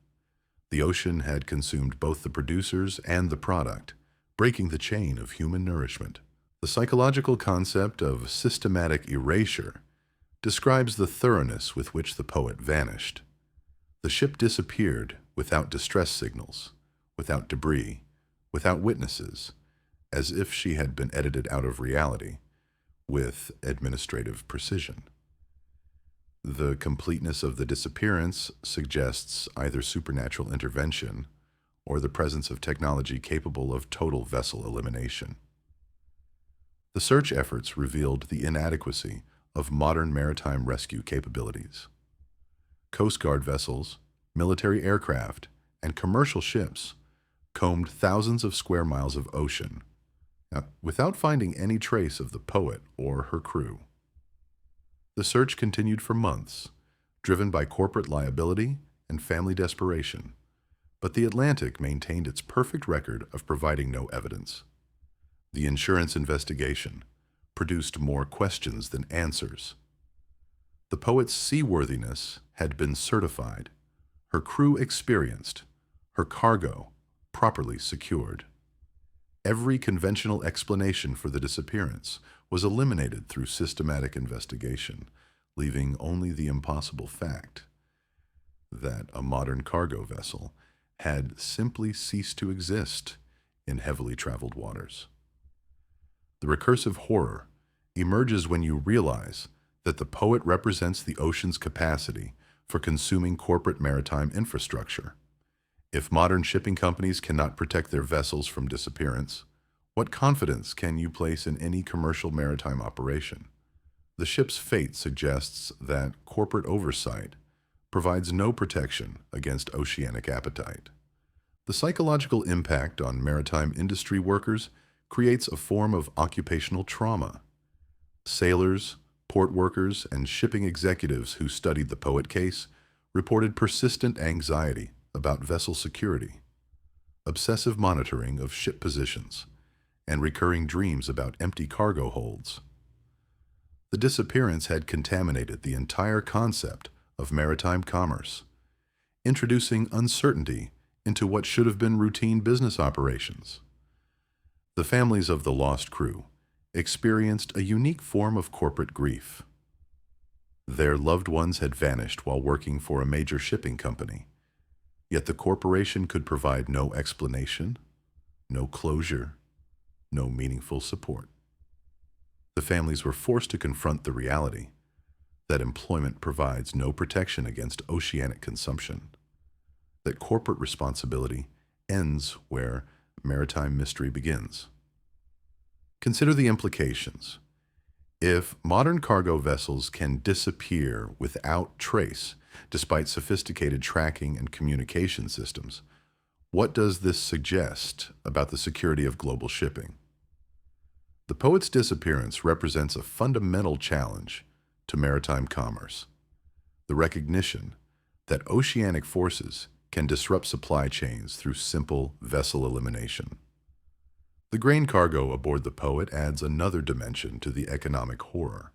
The ocean had consumed both the producers and the product, breaking the chain of human nourishment. The psychological concept of systematic erasure describes the thoroughness with which the Poet vanished. The ship disappeared without distress signals, without debris, without witnesses, as if she had been edited out of reality, with administrative precision. The completeness of the disappearance suggests either supernatural intervention or the presence of technology capable of total vessel elimination. The search efforts revealed the inadequacy of modern maritime rescue capabilities. Coast Guard vessels, military aircraft, and commercial ships combed thousands of square miles of ocean, without finding any trace of the Poet or her crew. The search continued for months, driven by corporate liability and family desperation, but the Atlantic maintained its perfect record of providing no evidence. The insurance investigation produced more questions than answers. The Poet's seaworthiness had been certified, her crew experienced, her cargo properly secured. Every conventional explanation for the disappearance was eliminated through systematic investigation, leaving only the impossible fact that a modern cargo vessel had simply ceased to exist in heavily traveled waters. The recursive horror emerges when you realize that the poet represents the ocean's capacity for consuming corporate maritime infrastructure. If modern shipping companies cannot protect their vessels from disappearance, what confidence can you place in any commercial maritime operation? The ship's fate suggests that corporate oversight provides no protection against oceanic appetite. The psychological impact on maritime industry workers creates a form of occupational trauma. Sailors, port workers, and shipping executives who studied the Poet case reported persistent anxiety about vessel security, obsessive monitoring of ship positions, and recurring dreams about empty cargo holds. The disappearance had contaminated the entire concept of maritime commerce, introducing uncertainty into what should have been routine business operations. The families of the lost crew experienced a unique form of corporate grief. Their loved ones had vanished while working for a major shipping company, yet the corporation could provide no explanation, no closure, no meaningful support. The families were forced to confront the reality that employment provides no protection against oceanic consumption, that corporate responsibility ends where maritime mystery begins. Consider the implications. If modern cargo vessels can disappear without trace, despite sophisticated tracking and communication systems, what does this suggest about the security of global shipping? The Poet's disappearance represents a fundamental challenge to maritime commerce, the recognition that oceanic forces can disrupt supply chains through simple vessel elimination. The grain cargo aboard the Poet adds another dimension to the economic horror.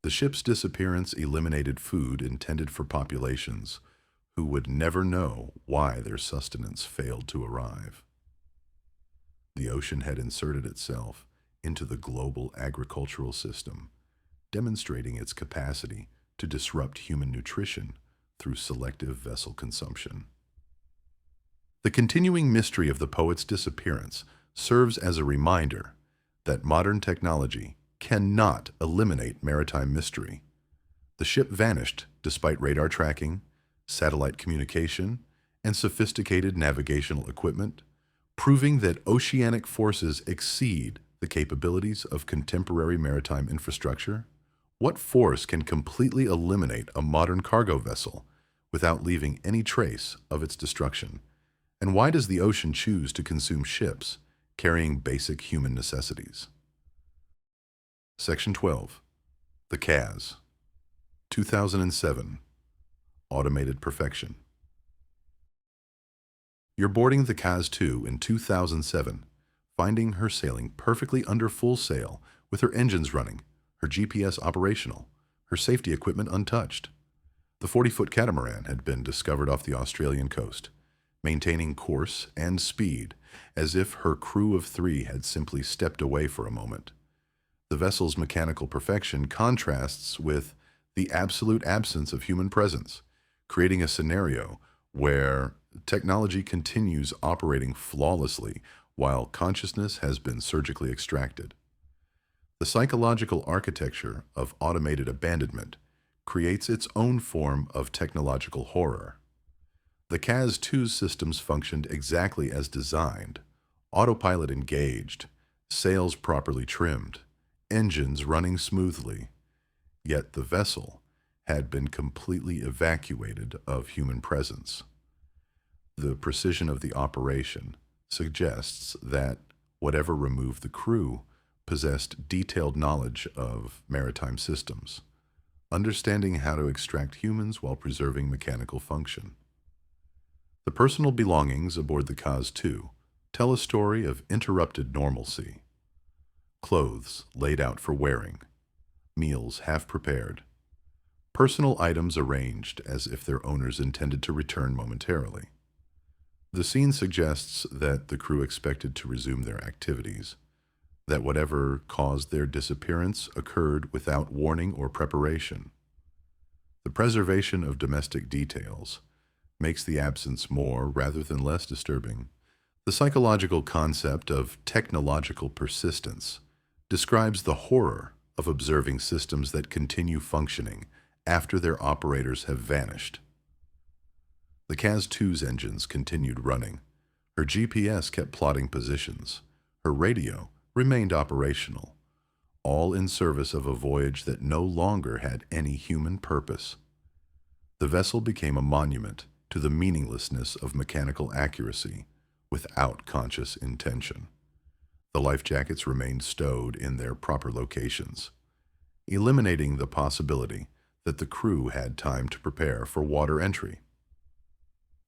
The ship's disappearance eliminated food intended for populations who would never know why their sustenance failed to arrive. The ocean had inserted itself into the global agricultural system, demonstrating its capacity to disrupt human nutrition through selective vessel consumption. The continuing mystery of the Poet's disappearance serves as a reminder that modern technology cannot eliminate maritime mystery. The ship vanished despite radar tracking, satellite communication, and sophisticated navigational equipment, proving that oceanic forces exceed the capabilities of contemporary maritime infrastructure. What force can completely eliminate a modern cargo vessel without leaving any trace of its destruction? And why does the ocean choose to consume ships carrying basic human necessities? Section 12. The Kaz. 2007. Automated Perfection. You're boarding the Kaz II in 2007, finding her sailing perfectly under full sail with her engines running, her GPS operational, her safety equipment untouched. The 40-foot catamaran had been discovered off the Australian coast, maintaining course and speed as if her crew of 3 had simply stepped away for a moment. The vessel's mechanical perfection contrasts with the absolute absence of human presence, creating a scenario where technology continues operating flawlessly while consciousness has been surgically extracted. The psychological architecture of automated abandonment creates its own form of technological horror. The Kaz II's systems functioned exactly as designed: autopilot engaged, sails properly trimmed, engines running smoothly. Yet the vessel had been completely evacuated of human presence. The precision of the operation suggests that whatever removed the crew possessed detailed knowledge of maritime systems, understanding how to extract humans while preserving mechanical function. The personal belongings aboard the Kaz II tell a story of interrupted normalcy. Clothes laid out for wearing, meals half prepared, personal items arranged as if their owners intended to return momentarily. The scene suggests that the crew expected to resume their activities, that whatever caused their disappearance occurred without warning or preparation. The preservation of domestic details makes the absence more rather than less disturbing. The psychological concept of technological persistence describes the horror of observing systems that continue functioning after their operators have vanished. The Kaz II's engines continued running. Her GPS kept plotting positions. Her radio remained operational, all in service of a voyage that no longer had any human purpose. The vessel became a monument to the meaninglessness of mechanical accuracy without conscious intention. The life jackets remained stowed in their proper locations, eliminating the possibility that the crew had time to prepare for water entry.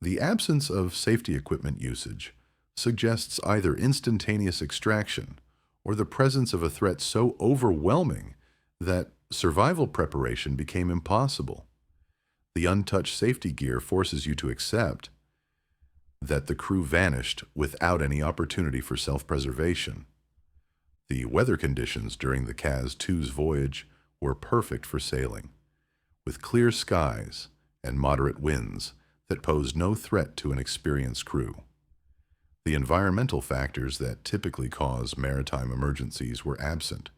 The absence of safety equipment usage suggests either instantaneous extraction or the presence of a threat so overwhelming that survival preparation became impossible. The untouched safety gear forces you to accept that the crew vanished without any opportunity for self-preservation. The weather conditions during the Kaz II's voyage were perfect for sailing, with clear skies and moderate winds that posed no threat to an experienced crew. The environmental factors that typically cause maritime emergencies were absent,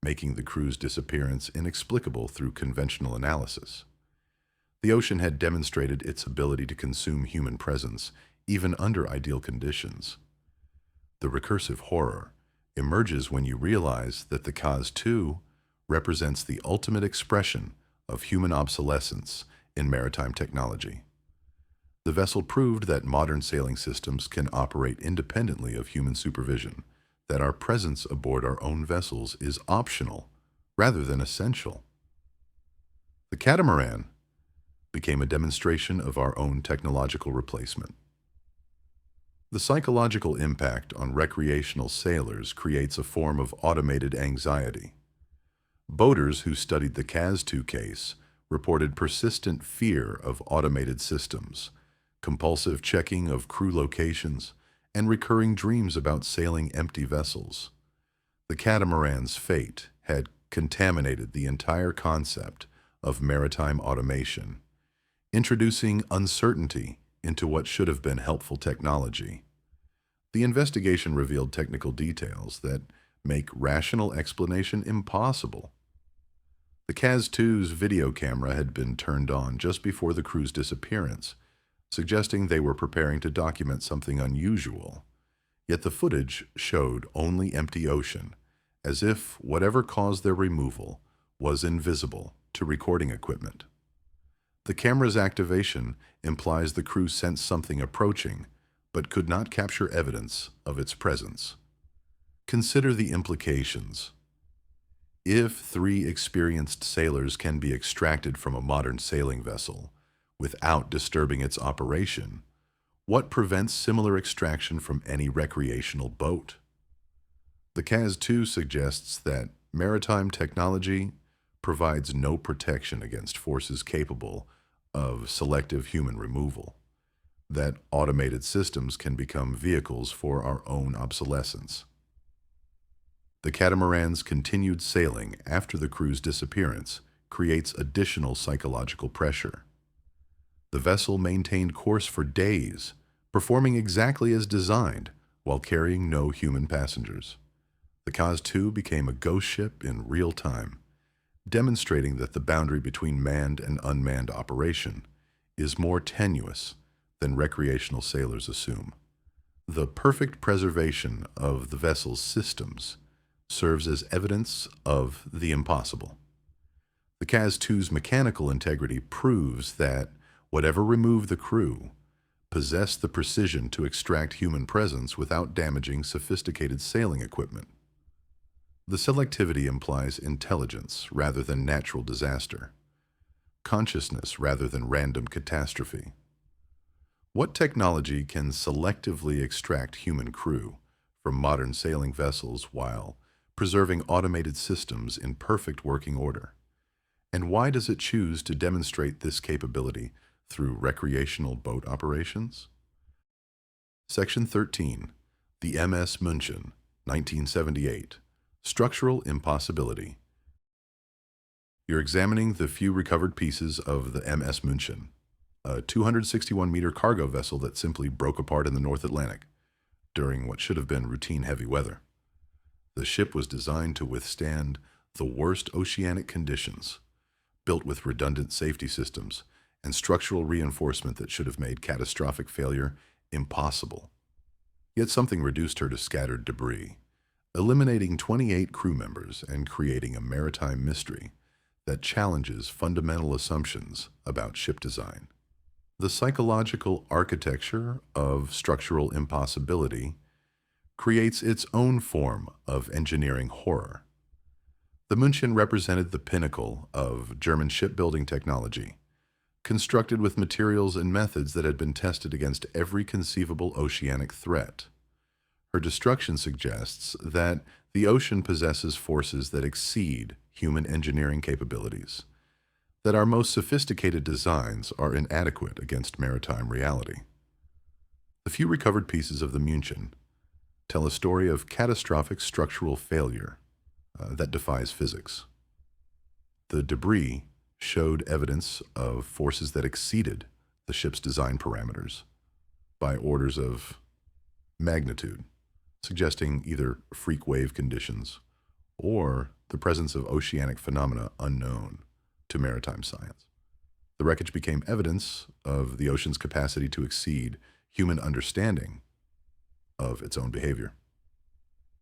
making the crew's disappearance inexplicable through conventional analysis. The ocean had demonstrated its ability to consume human presence even under ideal conditions. The recursive horror emerges when you realize that the Kaz II represents the ultimate expression of human obsolescence in maritime technology. The vessel proved that modern sailing systems can operate independently of human supervision, that our presence aboard our own vessels is optional rather than essential. The catamaran became a demonstration of our own technological replacement. The psychological impact on recreational sailors creates a form of automated anxiety. Boaters who studied the Kaz II case reported persistent fear of automated systems, compulsive checking of crew locations, and recurring dreams about sailing empty vessels. The catamaran's fate had contaminated the entire concept of maritime automation, introducing uncertainty into what should have been helpful technology. The investigation revealed technical details that make rational explanation impossible. The Kaz II's video camera had been turned on just before the crew's disappearance, suggesting they were preparing to document something unusual. Yet the footage showed only empty ocean, as if whatever caused their removal was invisible to recording equipment. The camera's activation implies the crew sensed something approaching, but could not capture evidence of its presence. Consider the implications. If 3 experienced sailors can be extracted from a modern sailing vessel without disturbing its operation, what prevents similar extraction from any recreational boat? The Kaz II suggests that maritime technology provides no protection against forces capable of selective human removal, that automated systems can become vehicles for our own obsolescence. The catamaran's continued sailing after the crew's disappearance creates additional psychological pressure. The vessel maintained course for days, performing exactly as designed while carrying no human passengers. The Kaz II became a ghost ship in real time, demonstrating that the boundary between manned and unmanned operation is more tenuous than recreational sailors assume. The perfect preservation of the vessel's systems serves as evidence of the impossible. The Kaz II's mechanical integrity proves that whatever removed the crew possessed the precision to extract human presence without damaging sophisticated sailing equipment. The selectivity implies intelligence rather than natural disaster, consciousness rather than random catastrophe. What technology can selectively extract human crew from modern sailing vessels while preserving automated systems in perfect working order? And why does it choose to demonstrate this capability through recreational boat operations? Section 13. The MS München, 1978. Structural impossibility. You're examining the few recovered pieces of the MS München, a 261-meter cargo vessel that simply broke apart in the North Atlantic during what should have been routine heavy weather. The ship was designed to withstand the worst oceanic conditions, built with redundant safety systems and structural reinforcement that should have made catastrophic failure impossible. Yet something reduced her to scattered debris, eliminating 28 crew members and creating a maritime mystery that challenges fundamental assumptions about ship design. The psychological architecture of structural impossibility creates its own form of engineering horror. The München represented the pinnacle of German shipbuilding technology, constructed with materials and methods that had been tested against every conceivable oceanic threat. Her destruction suggests that the ocean possesses forces that exceed human engineering capabilities, that our most sophisticated designs are inadequate against maritime reality. The few recovered pieces of the München tell a story of catastrophic structural failure that defies physics. The debris showed evidence of forces that exceeded the ship's design parameters by orders of magnitude, suggesting either freak wave conditions or the presence of oceanic phenomena unknown to maritime science. The wreckage became evidence of the ocean's capacity to exceed human understanding of its own behavior.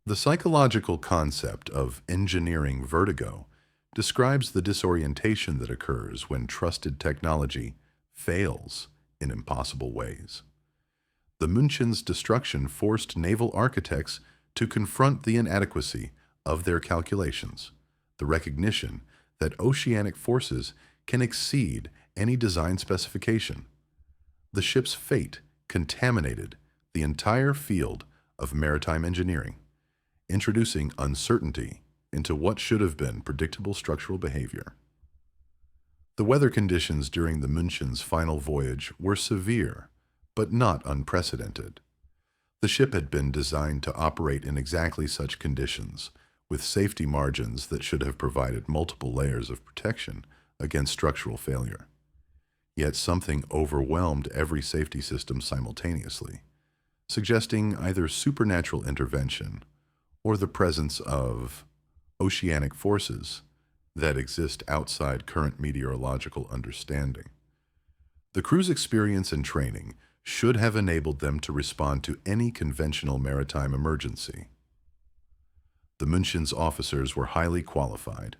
The psychological concept of engineering vertigo describes the disorientation that occurs when trusted technology fails in impossible ways. The München's destruction forced naval architects to confront the inadequacy of their calculations, the recognition that oceanic forces can exceed any design specification. The ship's fate contaminated the entire field of maritime engineering, introducing uncertainty into what should have been predictable structural behavior. The weather conditions during the München's final voyage were severe, but not unprecedented. The ship had been designed to operate in exactly such conditions, with safety margins that should have provided multiple layers of protection against structural failure. Yet something overwhelmed every safety system simultaneously, suggesting either supernatural intervention or the presence of oceanic forces that exist outside current meteorological understanding. The crew's experience and training should have enabled them to respond to any conventional maritime emergency. The München's officers were highly qualified,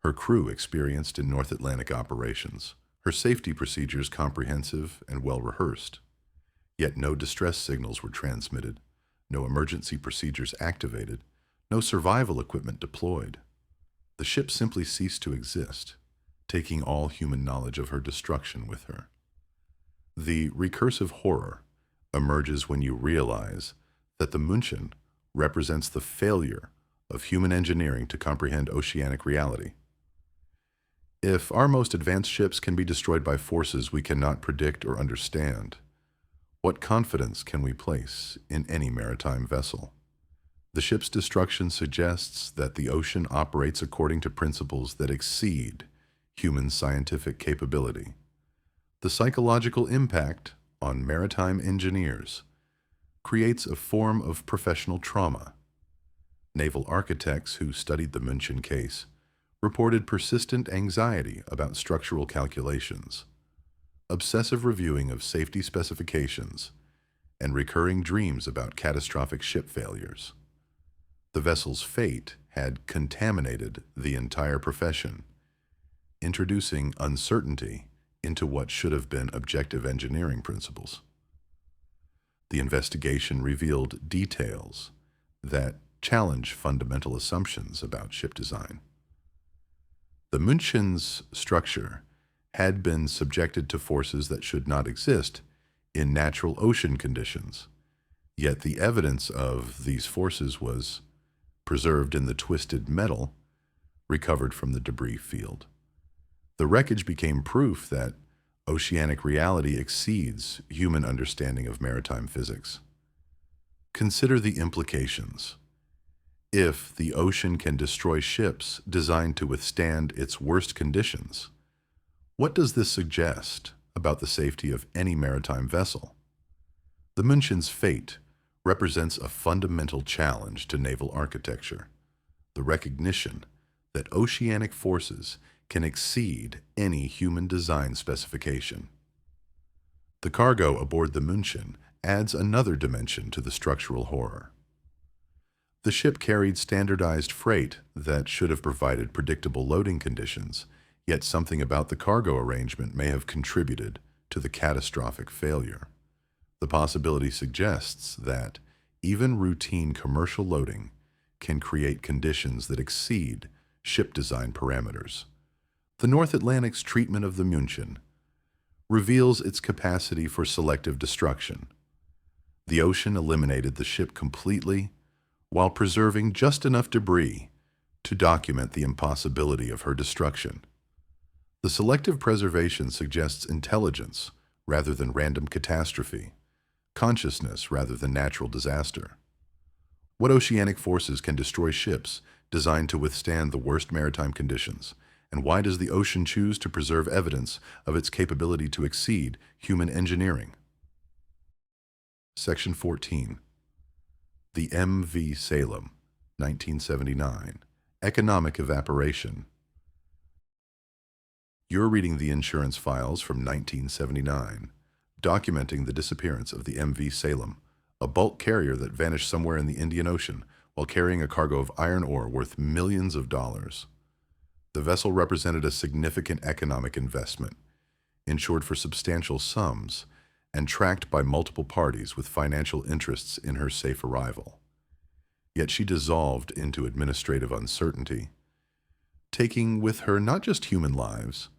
her crew experienced in North Atlantic operations, her safety procedures comprehensive and well-rehearsed. Yet no distress signals were transmitted, no emergency procedures activated, no survival equipment deployed. The ship simply ceased to exist, taking all human knowledge of her destruction with her. The recursive horror emerges when you realize that the München represents the failure of human engineering to comprehend oceanic reality. If our most advanced ships can be destroyed by forces we cannot predict or understand, what confidence can we place in any maritime vessel? The ship's destruction suggests that the ocean operates according to principles that exceed human scientific capability. The psychological impact on maritime engineers creates a form of professional trauma. Naval architects who studied the München case reported persistent anxiety about structural calculations, obsessive reviewing of safety specifications, and recurring dreams about catastrophic ship failures. The vessel's fate had contaminated the entire profession, introducing uncertainty into what should have been objective engineering principles. The investigation revealed details that challenge fundamental assumptions about ship design. The München's structure had been subjected to forces that should not exist in natural ocean conditions, yet the evidence of these forces was preserved in the twisted metal recovered from the debris field. The wreckage became proof that oceanic reality exceeds human understanding of maritime physics. Consider the implications. If the ocean can destroy ships designed to withstand its worst conditions, what does this suggest about the safety of any maritime vessel? The München's fate represents a fundamental challenge to naval architecture, the recognition that oceanic forces can exceed any human design specification. The cargo aboard the München adds another dimension to the structural horror. The ship carried standardized freight that should have provided predictable loading conditions, yet something about the cargo arrangement may have contributed to the catastrophic failure. The possibility suggests that even routine commercial loading can create conditions that exceed ship design parameters. The North Atlantic's treatment of the München reveals its capacity for selective destruction. The ocean eliminated the ship completely while preserving just enough debris to document the impossibility of her destruction. The selective preservation suggests intelligence rather than random catastrophe, consciousness rather than natural disaster. What oceanic forces can destroy ships designed to withstand the worst maritime conditions, and why does the ocean choose to preserve evidence of its capability to exceed human engineering? Section 14. The M.V. Salem, 1979. Economic evaporation. You're reading the insurance files from 1979, documenting the disappearance of the M.V. Salem, a bulk carrier that vanished somewhere in the Indian Ocean while carrying a cargo of iron ore worth millions of dollars. The vessel represented a significant economic investment, insured for substantial sums, and tracked by multiple parties with financial interests in her safe arrival. Yet she dissolved into administrative uncertainty, taking with her not just human lives,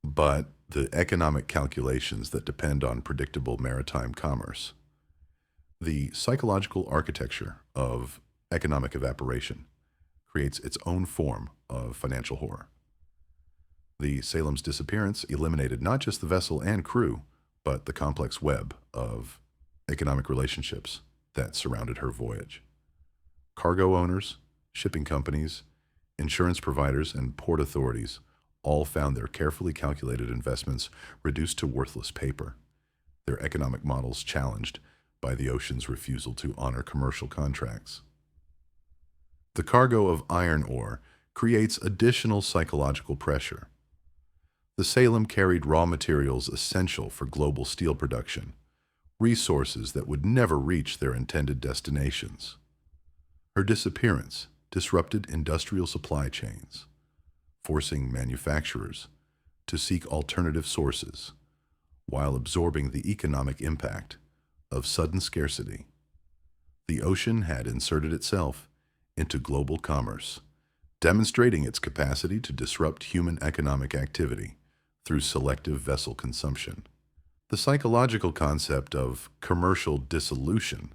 but the economic calculations that depend on predictable maritime commerce. The psychological architecture of economic evaporation creates its own form of financial horror. The Salem's disappearance eliminated not just the vessel and crew, but the complex web of economic relationships that surrounded her voyage. Cargo owners, shipping companies, insurance providers, and port authorities all found their carefully calculated investments reduced to worthless paper, their economic models challenged by the ocean's refusal to honor commercial contracts. The cargo of iron ore creates additional psychological pressure. The Salem carried raw materials essential for global steel production, resources that would never reach their intended destinations. Her disappearance disrupted industrial supply chains, forcing manufacturers to seek alternative sources while absorbing the economic impact of sudden scarcity. The ocean had inserted itself into global commerce, demonstrating its capacity to disrupt human economic activity through selective vessel consumption. The psychological concept of commercial dissolution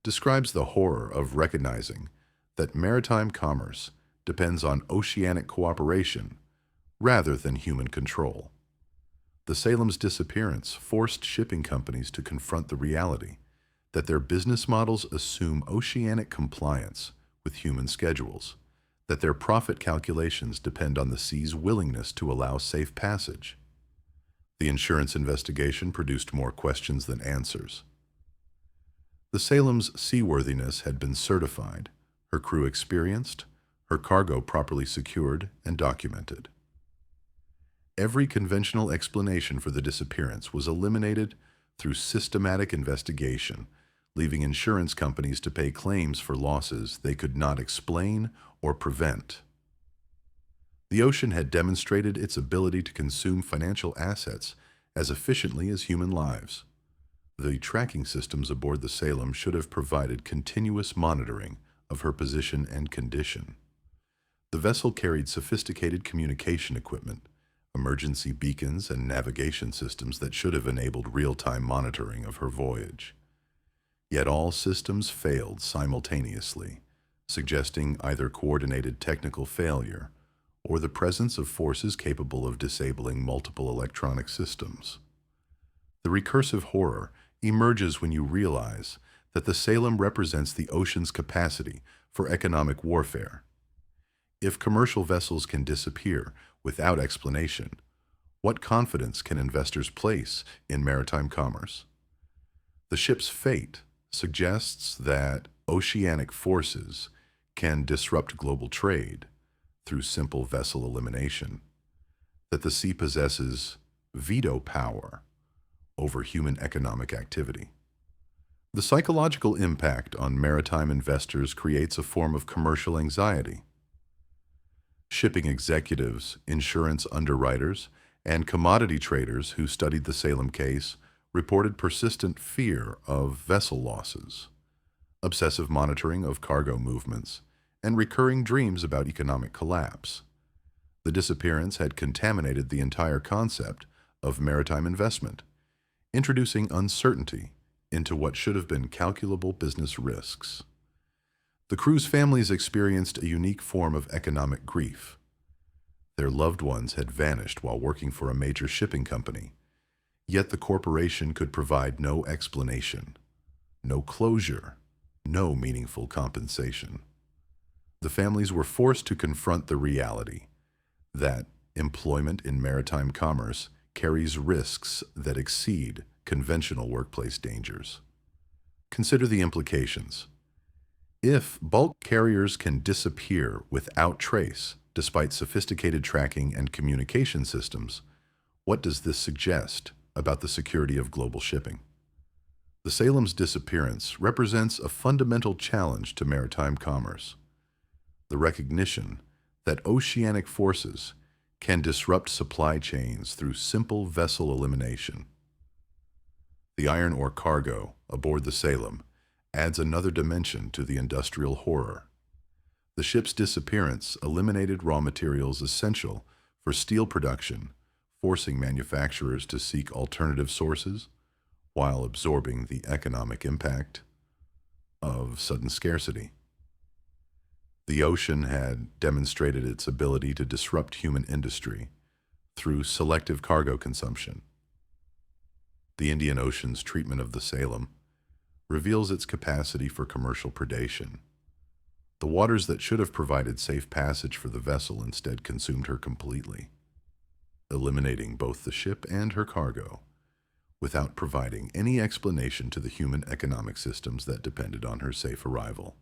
describes the horror of recognizing that maritime commerce depends on oceanic cooperation rather than human control. The Salem's disappearance forced shipping companies to confront the reality that their business models assume oceanic compliance with human schedules, that their profit calculations depend on the sea's willingness to allow safe passage. The insurance investigation produced more questions than answers. The Salem's seaworthiness had been certified, her crew experienced, her cargo properly secured and documented. Every conventional explanation for the disappearance was eliminated through systematic investigation, leaving insurance companies to pay claims for losses they could not explain or prevent. The ocean had demonstrated its ability to consume financial assets as efficiently as human lives. The tracking systems aboard the Salem should have provided continuous monitoring of her position and condition. The vessel carried sophisticated communication equipment, emergency beacons, and navigation systems that should have enabled real-time monitoring of her voyage. Yet all systems failed simultaneously, suggesting either coordinated technical failure or the presence of forces capable of disabling multiple electronic systems. The recursive horror emerges when you realize that the Salem represents the ocean's capacity for economic warfare. If commercial vessels can disappear without explanation, what confidence can investors place in maritime commerce? The ship's fate suggests that oceanic forces can disrupt global trade through simple vessel elimination, that the sea possesses veto power over human economic activity. The psychological impact on maritime investors creates a form of commercial anxiety. Shipping executives, insurance underwriters, and commodity traders who studied the Salem case reported persistent fear of vessel losses, obsessive monitoring of cargo movements, and recurring dreams about economic collapse. The disappearance had contaminated the entire concept of maritime investment, introducing uncertainty into what should have been calculable business risks. The crew's families experienced a unique form of economic grief. Their loved ones had vanished while working for a major shipping company, yet the corporation could provide no explanation, no closure, no meaningful compensation. The families were forced to confront the reality that employment in maritime commerce carries risks that exceed conventional workplace dangers. Consider the implications. If bulk carriers can disappear without trace, despite sophisticated tracking and communication systems, what does this suggest about the security of global shipping? The Salem's disappearance represents a fundamental challenge to maritime commerce. The recognition that oceanic forces can disrupt supply chains through simple vessel elimination. The iron ore cargo aboard the Salem adds another dimension to the industrial horror. The ship's disappearance eliminated raw materials essential for steel production, forcing manufacturers to seek alternative sources while absorbing the economic impact of sudden scarcity. The ocean had demonstrated its ability to disrupt human industry through selective cargo consumption. The Indian Ocean's treatment of the Salem reveals its capacity for commercial predation. The waters that should have provided safe passage for the vessel instead consumed her completely, eliminating both the ship and her cargo, without providing any explanation to the human economic systems that depended on her safe arrival.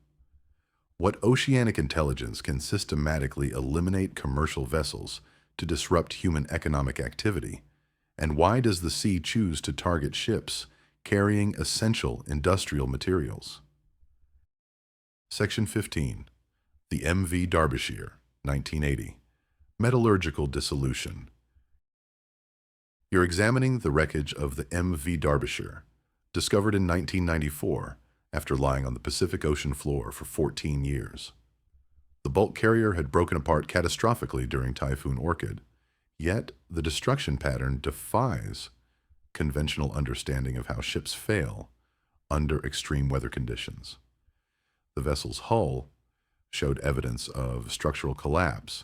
What oceanic intelligence can systematically eliminate commercial vessels to disrupt human economic activity? And why does the sea choose to target ships carrying essential industrial materials? Section 15. The M.V. Derbyshire, 1980. Metallurgical Dissolution. You're examining the wreckage of the M.V. Derbyshire, discovered in 1994 after lying on the Pacific Ocean floor for 14 years. The bulk carrier had broken apart catastrophically during Typhoon Orchid, yet the destruction pattern defies conventional understanding of how ships fail under extreme weather conditions. The vessel's hull showed evidence of structural collapse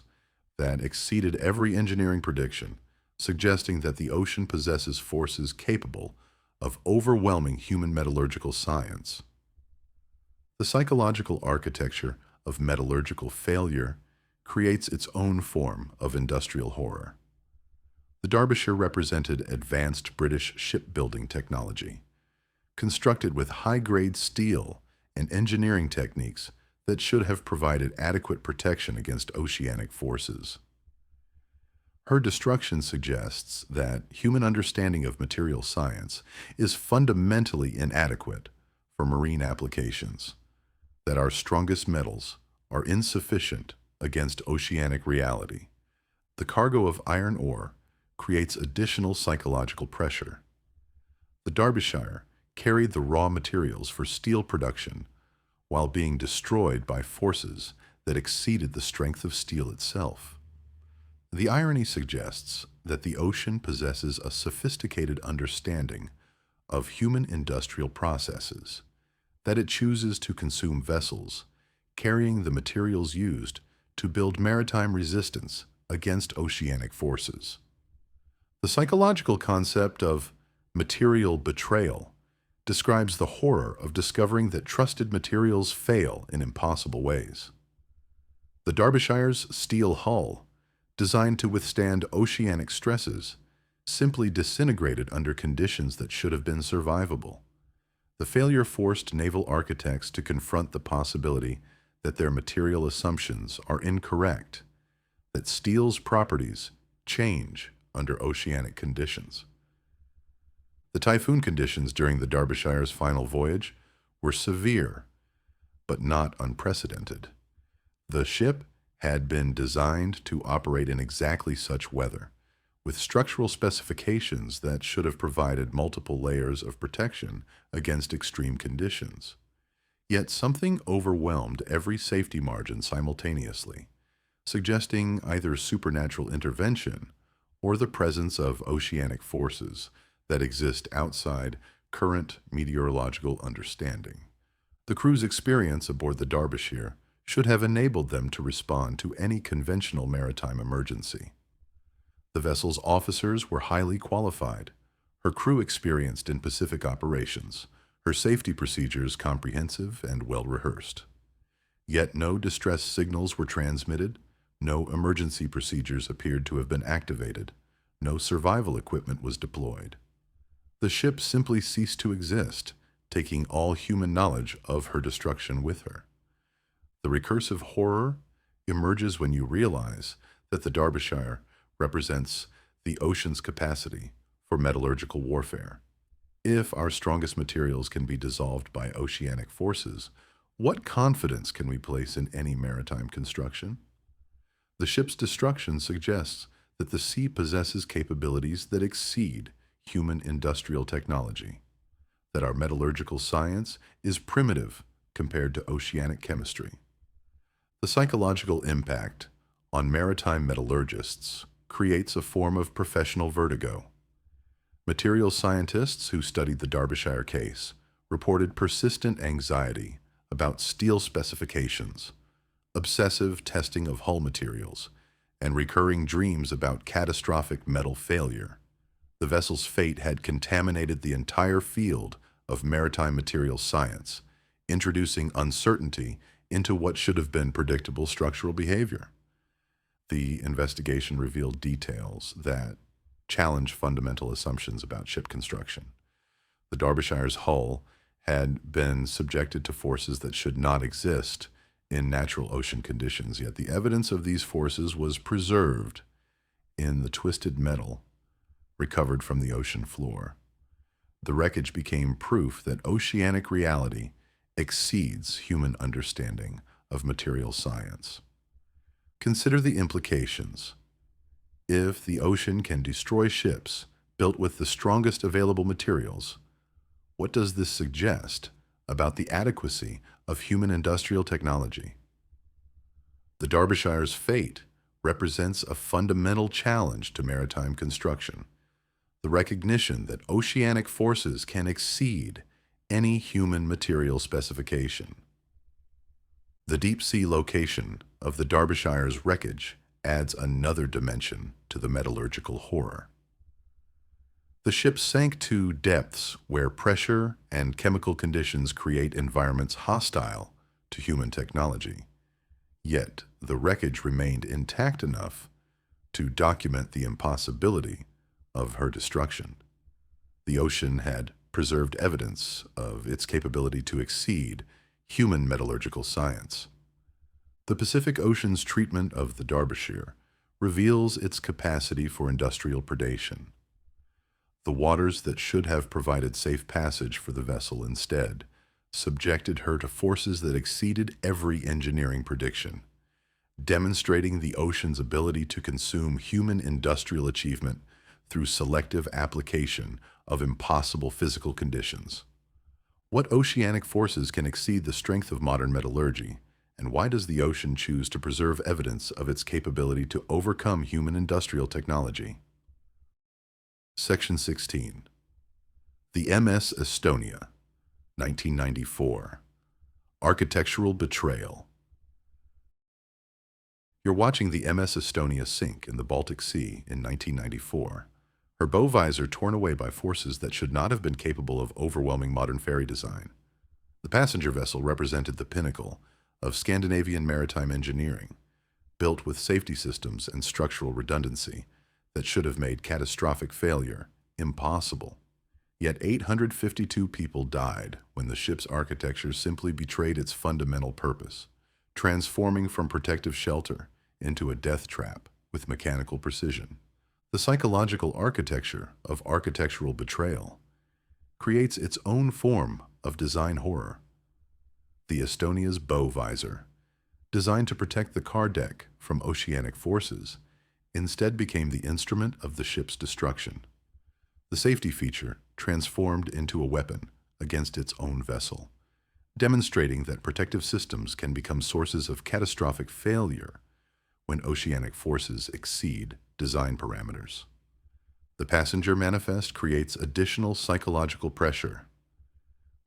that exceeded every engineering prediction, suggesting that the ocean possesses forces capable of overwhelming human metallurgical science. The psychological architecture of metallurgical failure creates its own form of industrial horror. The Derbyshire represented advanced British shipbuilding technology, constructed with high-grade steel and engineering techniques that should have provided adequate protection against oceanic forces. Her destruction suggests that human understanding of material science is fundamentally inadequate for marine applications, that our strongest metals are insufficient against oceanic reality. The cargo of iron ore creates additional psychological pressure. The Derbyshire carried the raw materials for steel production while being destroyed by forces that exceeded the strength of steel itself. The irony suggests that the ocean possesses a sophisticated understanding of human industrial processes, that it chooses to consume vessels carrying the materials used to build maritime resistance against oceanic forces. The psychological concept of material betrayal describes the horror of discovering that trusted materials fail in impossible ways. The Derbyshire's steel hull, designed to withstand oceanic stresses, simply disintegrated under conditions that should have been survivable. The failure forced naval architects to confront the possibility that their material assumptions are incorrect, that steel's properties change under oceanic conditions. The typhoon conditions during the Derbyshire's final voyage were severe, but not unprecedented. The ship had been designed to operate in exactly such weather, with structural specifications that should have provided multiple layers of protection against extreme conditions. Yet something overwhelmed every safety margin simultaneously, suggesting either supernatural intervention or the presence of oceanic forces that exist outside current meteorological understanding. The crew's experience aboard the Derbyshire should have enabled them to respond to any conventional maritime emergency. The vessel's officers were highly qualified, her crew experienced in Pacific operations, her safety procedures comprehensive and well-rehearsed. Yet no distress signals were transmitted, no emergency procedures appeared to have been activated, no survival equipment was deployed. The ship simply ceased to exist, taking all human knowledge of her destruction with her. The recursive horror emerges when you realize that the Derbyshire represents the ocean's capacity for metallurgical warfare. If our strongest materials can be dissolved by oceanic forces, what confidence can we place in any maritime construction? The ship's destruction suggests that the sea possesses capabilities that exceed human industrial technology, that our metallurgical science is primitive compared to oceanic chemistry. The psychological impact on maritime metallurgists creates a form of professional vertigo. Material scientists who studied the Derbyshire case reported persistent anxiety about steel specifications, obsessive testing of hull materials, and recurring dreams about catastrophic metal failure. The vessel's fate had contaminated the entire field of maritime materials science, introducing uncertainty into what should have been predictable structural behavior. The investigation revealed details that challenge fundamental assumptions about ship construction. The Derbyshire's hull had been subjected to forces that should not exist in natural ocean conditions, yet the evidence of these forces was preserved in the twisted metal recovered from the ocean floor. The wreckage became proof that oceanic reality exceeds human understanding of material science. Consider the implications. If the ocean can destroy ships built with the strongest available materials, what does this suggest about the adequacy of human industrial technology? The Derbyshire's fate represents a fundamental challenge to maritime construction, the recognition that oceanic forces can exceed any human material specification. The deep-sea location of the Derbyshire's wreckage adds another dimension to the metallurgical horror. The ship sank to depths where pressure and chemical conditions create environments hostile to human technology. Yet, the wreckage remained intact enough to document the impossibility of her destruction. The ocean had preserved evidence of its capability to exceed human metallurgical science. The Pacific Ocean's treatment of the Derbyshire reveals its capacity for industrial predation. The waters that should have provided safe passage for the vessel instead subjected her to forces that exceeded every engineering prediction, demonstrating the ocean's ability to consume human industrial achievement through selective application of impossible physical conditions. What oceanic forces can exceed the strength of modern metallurgy, and why does the ocean choose to preserve evidence of its capability to overcome human industrial technology? Section 16. The MS Estonia, 1994. Architectural Betrayal. You're watching the MS Estonia sink in the Baltic Sea in 1994. Her bow visor torn away by forces that should not have been capable of overwhelming modern ferry design. The passenger vessel represented the pinnacle of Scandinavian maritime engineering, built with safety systems and structural redundancy that should have made catastrophic failure impossible. Yet 852 people died when the ship's architecture simply betrayed its fundamental purpose, transforming from protective shelter into a death trap with mechanical precision. The psychological architecture of architectural betrayal creates its own form of design horror. The Estonia's bow visor, designed to protect the car deck from oceanic forces, instead became the instrument of the ship's destruction. The safety feature transformed into a weapon against its own vessel, demonstrating that protective systems can become sources of catastrophic failure when oceanic forces exceed design parameters. The passenger manifest creates additional psychological pressure.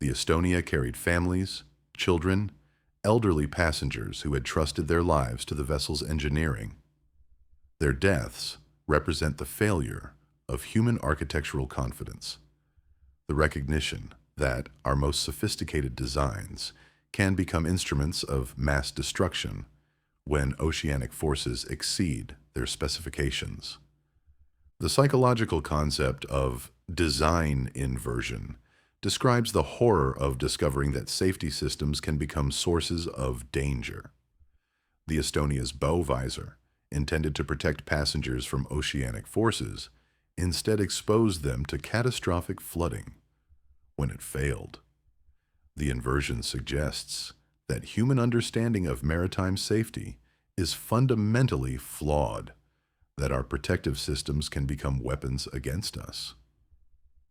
The Estonia carried families, children, elderly passengers who had trusted their lives to the vessel's engineering. Their deaths represent the failure of human architectural confidence, the recognition that our most sophisticated designs can become instruments of mass destruction when oceanic forces exceed their specifications. The psychological concept of design inversion describes the horror of discovering that safety systems can become sources of danger. The Estonia's bow visor, intended to protect passengers from oceanic forces, instead exposed them to catastrophic flooding. When it failed, the inversion suggests that human understanding of maritime safety is fundamentally flawed, that our protective systems can become weapons against us.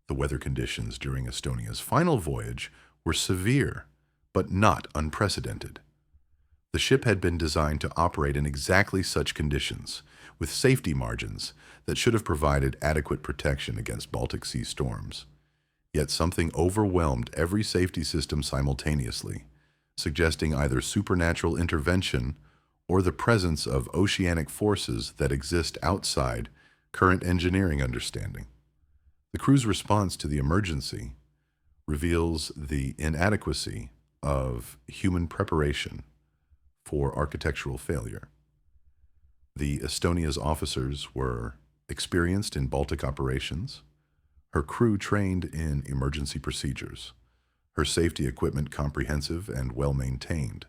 The weather conditions during Estonia's final voyage were severe, but not unprecedented. The ship had been designed to operate in exactly such conditions, with safety margins that should have provided adequate protection against Baltic Sea storms. Yet something overwhelmed every safety system simultaneously, suggesting either supernatural intervention or the presence of oceanic forces that exist outside current engineering understanding. The crew's response to the emergency reveals the inadequacy of human preparation for architectural failure. The Estonia's officers were experienced in Baltic operations, her crew trained in emergency procedures, her safety equipment comprehensive and well-maintained.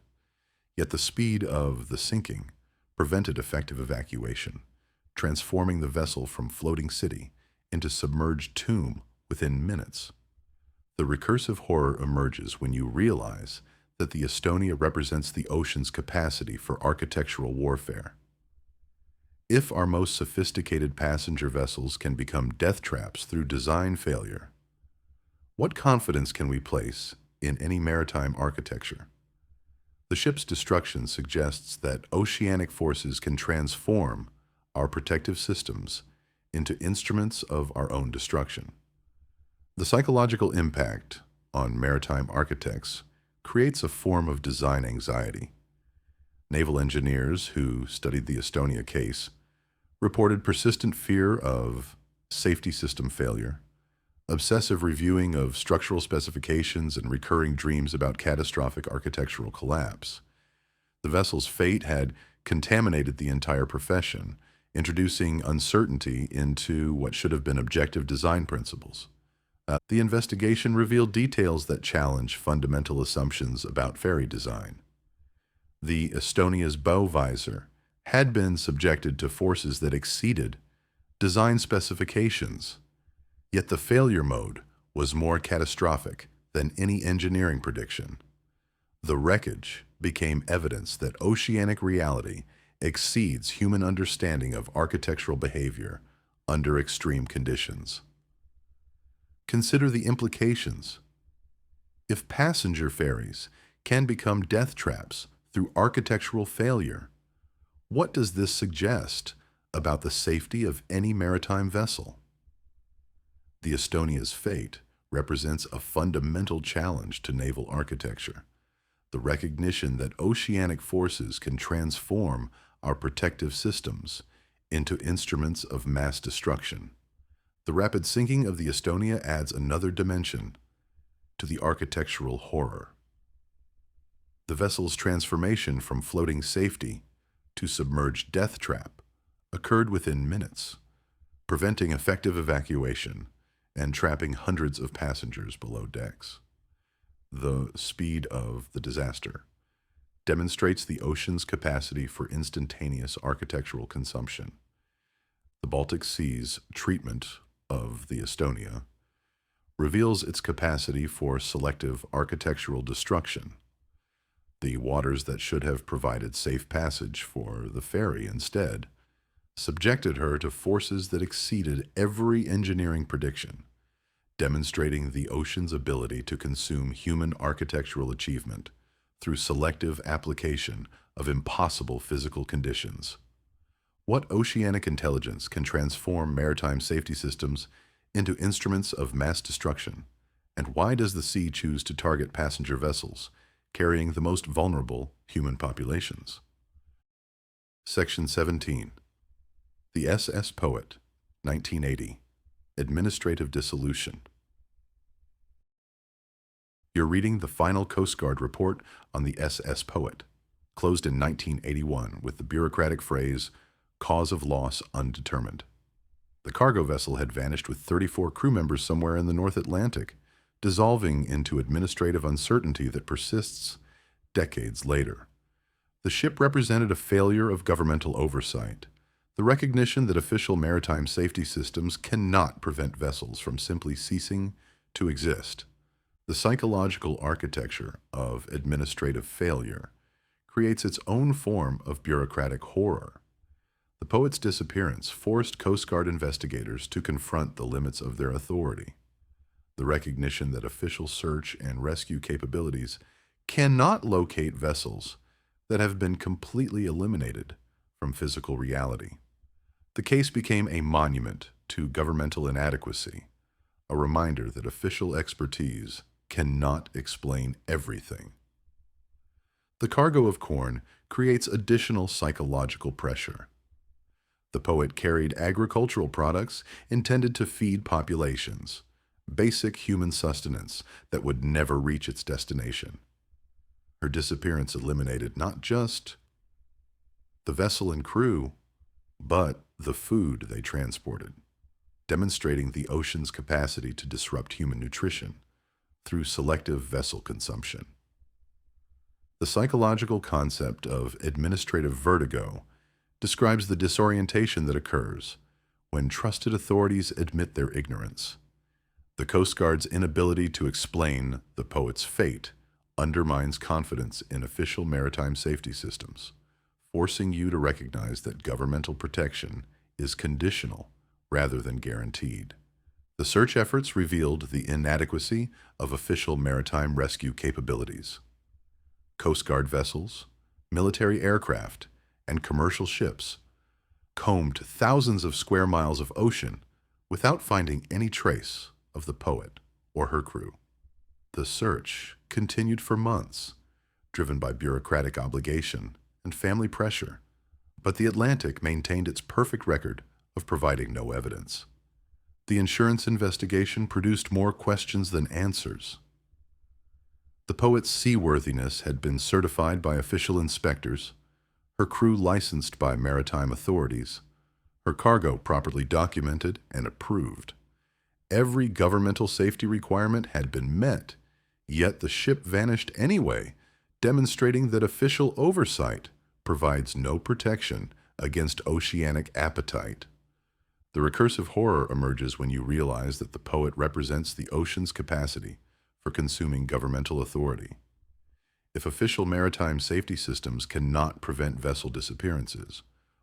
Yet the speed of the sinking prevented effective evacuation, transforming the vessel from floating city into submerged tomb within minutes. The recursive horror emerges when you realize that the Estonia represents the ocean's capacity for architectural warfare. If our most sophisticated passenger vessels can become death traps through design failure, what confidence can we place in any maritime architecture? The ship's destruction suggests that oceanic forces can transform our protective systems into instruments of our own destruction. The psychological impact on maritime architects creates a form of design anxiety. Naval engineers who studied the Estonia case reported persistent fear of safety system failure, obsessive reviewing of structural specifications, and recurring dreams about catastrophic architectural collapse. The vessel's fate had contaminated the entire profession, introducing uncertainty into what should have been objective design principles. The investigation revealed details that challenge fundamental assumptions about ferry design. The Estonia's bow visor had been subjected to forces that exceeded design specifications, yet the failure mode was more catastrophic than any engineering prediction. The wreckage became evidence that oceanic reality exceeds human understanding of architectural behavior under extreme conditions. Consider the implications. If passenger ferries can become death traps through architectural failure, what does this suggest about the safety of any maritime vessel? The Estonia's fate represents a fundamental challenge to naval architecture, the recognition that oceanic forces can transform our protective systems into instruments of mass destruction. The rapid sinking of the Estonia adds another dimension to the architectural horror. The vessel's transformation from floating safety to submerged death trap occurred within minutes, preventing effective evacuation and trapping hundreds of passengers below decks. The speed of the disaster demonstrates the ocean's capacity for instantaneous architectural consumption. The Baltic Sea's treatment of the Estonia reveals its capacity for selective architectural destruction. The waters that should have provided safe passage for the ferry instead subjected her to forces that exceeded every engineering prediction, demonstrating the ocean's ability to consume human architectural achievement through selective application of impossible physical conditions. What oceanic intelligence can transform maritime safety systems into instruments of mass destruction? And why does the sea choose to target passenger vessels carrying the most vulnerable human populations? Section 17. The SS Poet, 1980. Administrative Dissolution. You're reading the final Coast Guard report on the SS Poet, closed in 1981 with the bureaucratic phrase, "cause of loss undetermined." The cargo vessel had vanished with 34 crew members somewhere in the North Atlantic, dissolving into administrative uncertainty that persists decades later. The ship represented a failure of governmental oversight, the recognition that official maritime safety systems cannot prevent vessels from simply ceasing to exist. The psychological architecture of administrative failure creates its own form of bureaucratic horror. The poet's disappearance forced Coast Guard investigators to confront the limits of their authority. The recognition that official search and rescue capabilities cannot locate vessels that have been completely eliminated from physical reality. The case became a monument to governmental inadequacy, a reminder that official expertise cannot explain everything. The cargo of corn creates additional psychological pressure. The poet carried agricultural products intended to feed populations, basic human sustenance that would never reach its destination. Her disappearance eliminated not just the vessel and crew, but the food they transported, demonstrating the ocean's capacity to disrupt human nutrition through selective vessel consumption. The psychological concept of administrative vertigo describes the disorientation that occurs when trusted authorities admit their ignorance. The Coast Guard's inability to explain the poet's fate undermines confidence in official maritime safety systems, forcing you to recognize that governmental protection is conditional rather than guaranteed. The search efforts revealed the inadequacy of official maritime rescue capabilities. Coast Guard vessels, military aircraft, and commercial ships combed thousands of square miles of ocean without finding any trace of the poet or her crew. The search continued for months, driven by bureaucratic obligation and family pressure, but the Atlantic maintained its perfect record of providing no evidence. The insurance investigation produced more questions than answers. The poet's seaworthiness had been certified by official inspectors, her crew licensed by maritime authorities, her cargo properly documented and approved. Every governmental safety requirement had been met, yet the ship vanished anyway, demonstrating that official oversight provides no protection against oceanic appetite. The recursive horror emerges when you realize that the poet represents the ocean's capacity for consuming governmental authority. If official maritime safety systems cannot prevent vessel disappearances,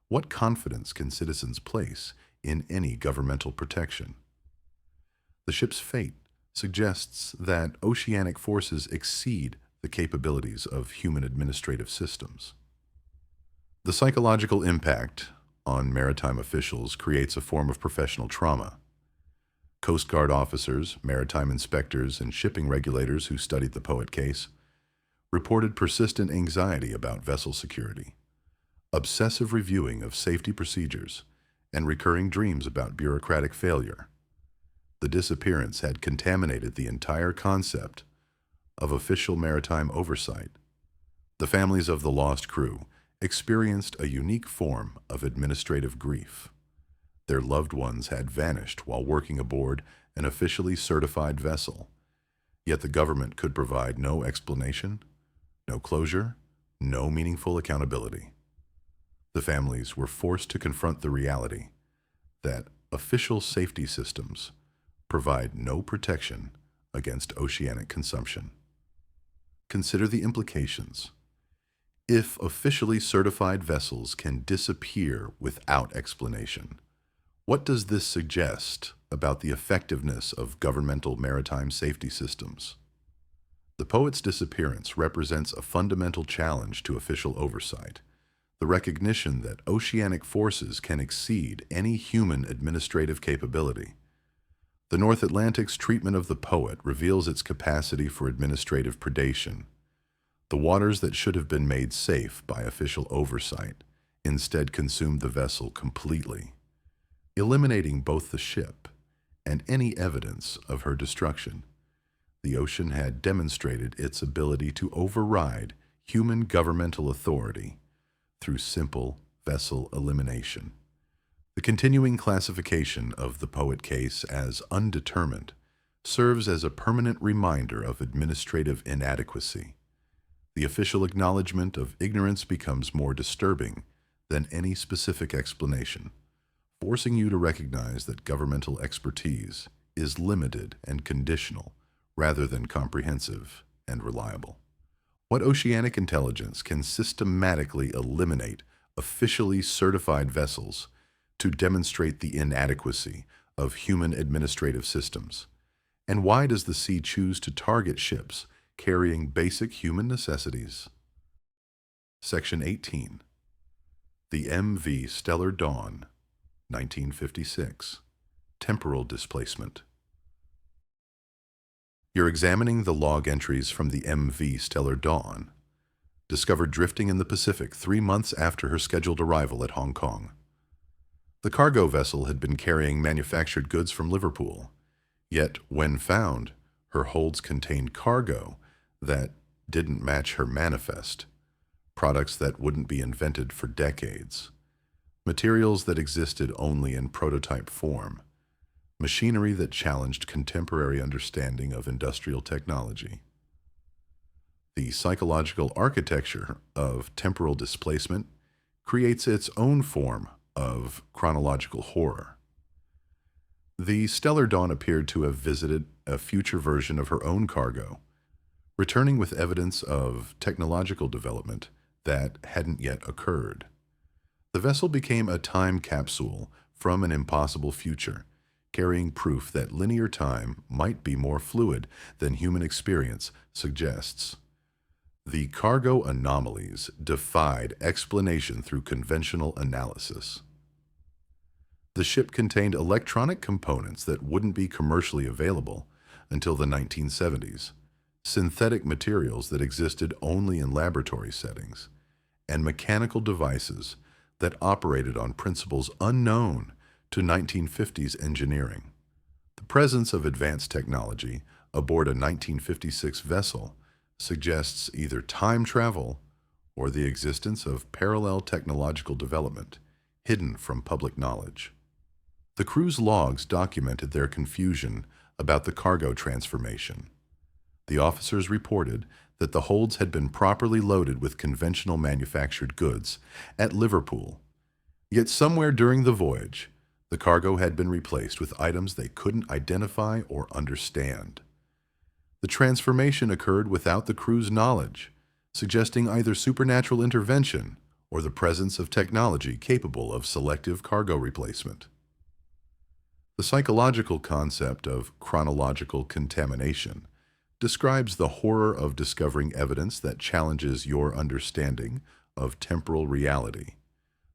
what confidence can citizens place in any governmental protection? The ship's fate suggests that oceanic forces exceed the capabilities of human administrative systems. The psychological impact on maritime officials creates a form of professional trauma. Coast Guard officers, maritime inspectors, and shipping regulators who studied the poet case reported persistent anxiety about vessel security, obsessive reviewing of safety procedures, and recurring dreams about bureaucratic failure. The disappearance had contaminated the entire concept of official maritime oversight. The families of the lost crew experienced a unique form of administrative grief. Their loved ones had vanished while working aboard an officially certified vessel, yet the government could provide no explanation, no closure, no meaningful accountability. The families were forced to confront the reality that official safety systems provide no protection against oceanic consumption. Consider the implications. If officially certified vessels can disappear without explanation, what does this suggest about the effectiveness of governmental maritime safety systems? The poet's disappearance represents a fundamental challenge to official oversight, the recognition that oceanic forces can exceed any human administrative capability. The North Atlantic's treatment of the poet reveals its capacity for administrative predation. The waters that should have been made safe by official oversight instead consumed the vessel completely, eliminating both the ship and any evidence of her destruction. The ocean had demonstrated its ability to override human governmental authority through simple vessel elimination. The continuing classification of the poet case as undetermined serves as a permanent reminder of administrative inadequacy. The official acknowledgement of ignorance becomes more disturbing than any specific explanation, forcing you to recognize that governmental expertise is limited and conditional rather than comprehensive and reliable. What oceanic intelligence can systematically eliminate officially certified vessels to demonstrate the inadequacy of human administrative systems? And why does the sea choose to target ships carrying basic human necessities? Section 18. The MV Stellar Dawn, 1956. Temporal displacement. You're examining the log entries from the MV Stellar Dawn, discovered drifting in the Pacific 3 months after her scheduled arrival at Hong Kong. The cargo vessel had been carrying manufactured goods from Liverpool, yet when found, her holds contained cargo that didn't match her manifest, products that wouldn't be invented for decades, materials that existed only in prototype form, machinery that challenged contemporary understanding of industrial technology. The psychological architecture of temporal displacement creates its own form of chronological horror. The Stellar Dawn appeared to have visited a future version of her own cargo, returning with evidence of technological development that hadn't yet occurred. The vessel became a time capsule from an impossible future, carrying proof that linear time might be more fluid than human experience suggests. The cargo anomalies defied explanation through conventional analysis. The ship contained electronic components that wouldn't be commercially available until the 1970s, synthetic materials that existed only in laboratory settings, and mechanical devices that operated on principles unknown to 1950s engineering. The presence of advanced technology aboard a 1956 vessel suggests either time travel or the existence of parallel technological development hidden from public knowledge. The crew's logs documented their confusion about the cargo transformation. The officers reported that the holds had been properly loaded with conventional manufactured goods at Liverpool, yet somewhere during the voyage, the cargo had been replaced with items they couldn't identify or understand. The transformation occurred without the crew's knowledge, suggesting either supernatural intervention or the presence of technology capable of selective cargo replacement. The psychological concept of chronological contamination describes the horror of discovering evidence that challenges your understanding of temporal reality.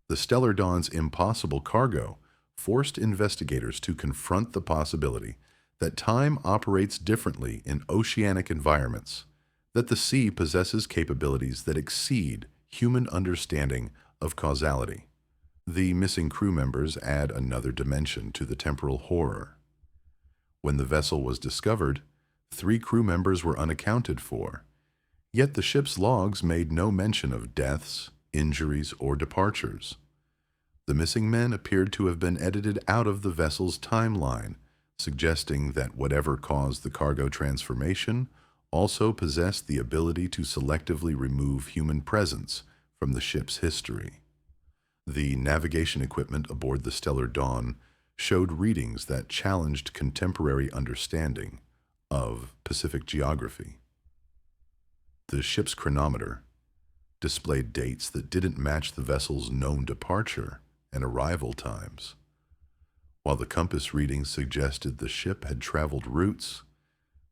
The Stellar Dawn's impossible cargo forced investigators to confront the possibility that time operates differently in oceanic environments, that the sea possesses capabilities that exceed human understanding of causality. The missing crew members add another dimension to the temporal horror. When the vessel was discovered, 3 crew members were unaccounted for, yet the ship's logs made no mention of deaths, injuries, or departures. The missing men appeared to have been edited out of the vessel's timeline, suggesting that whatever caused the cargo transformation also possessed the ability to selectively remove human presence from the ship's history. The navigation equipment aboard the Stellar Dawn showed readings that challenged contemporary understanding of Pacific geography. The ship's chronometer displayed dates that didn't match the vessel's known departure and arrival times, while the compass readings suggested the ship had traveled routes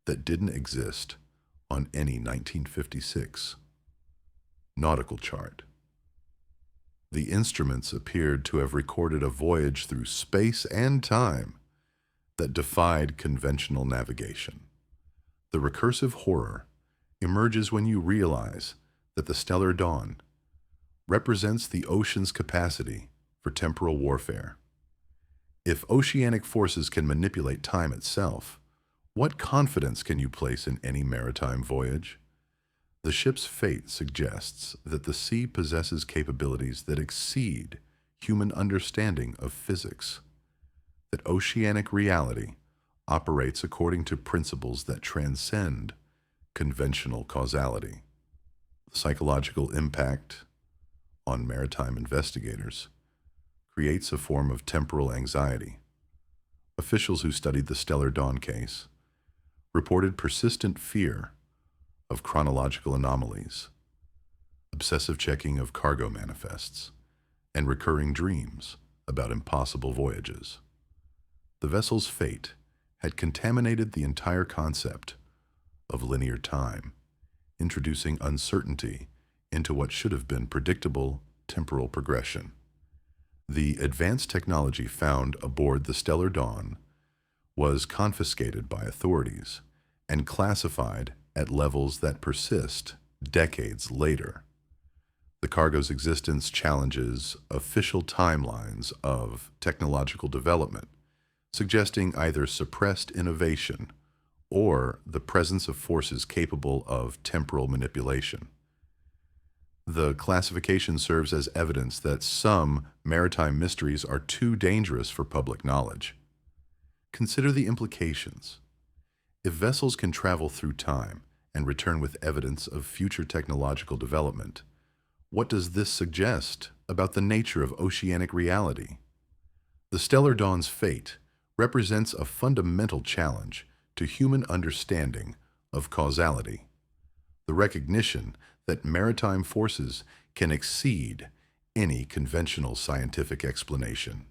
that didn't exist on any 1956 nautical chart. The instruments appeared to have recorded a voyage through space and time that defied conventional navigation. The recursive horror emerges when you realize that the Stellar Dawn represents the ocean's capacity for temporal warfare. If oceanic forces can manipulate time itself, what confidence can you place in any maritime voyage? The ship's fate suggests that the sea possesses capabilities that exceed human understanding of physics, that oceanic reality operates according to principles that transcend conventional causality. The psychological impact on maritime investigators creates a form of temporal anxiety. Officials who studied the Stellar Dawn case reported persistent fear of chronological anomalies, obsessive checking of cargo manifests, and recurring dreams about impossible voyages. The vessel's fate had contaminated the entire concept of linear time, introducing uncertainty into what should have been predictable temporal progression. The advanced technology found aboard the Stellar Dawn was confiscated by authorities and classified at levels that persist decades later. The cargo's existence challenges official timelines of technological development, suggesting either suppressed innovation or the presence of forces capable of temporal manipulation. The classification serves as evidence that some maritime mysteries are too dangerous for public knowledge. Consider the implications. If vessels can travel through time and return with evidence of future technological development, what does this suggest about the nature of oceanic reality? The Stellar Dawn's fate represents a fundamental challenge to human understanding of causality, the recognition that maritime forces can exceed any conventional scientific explanation.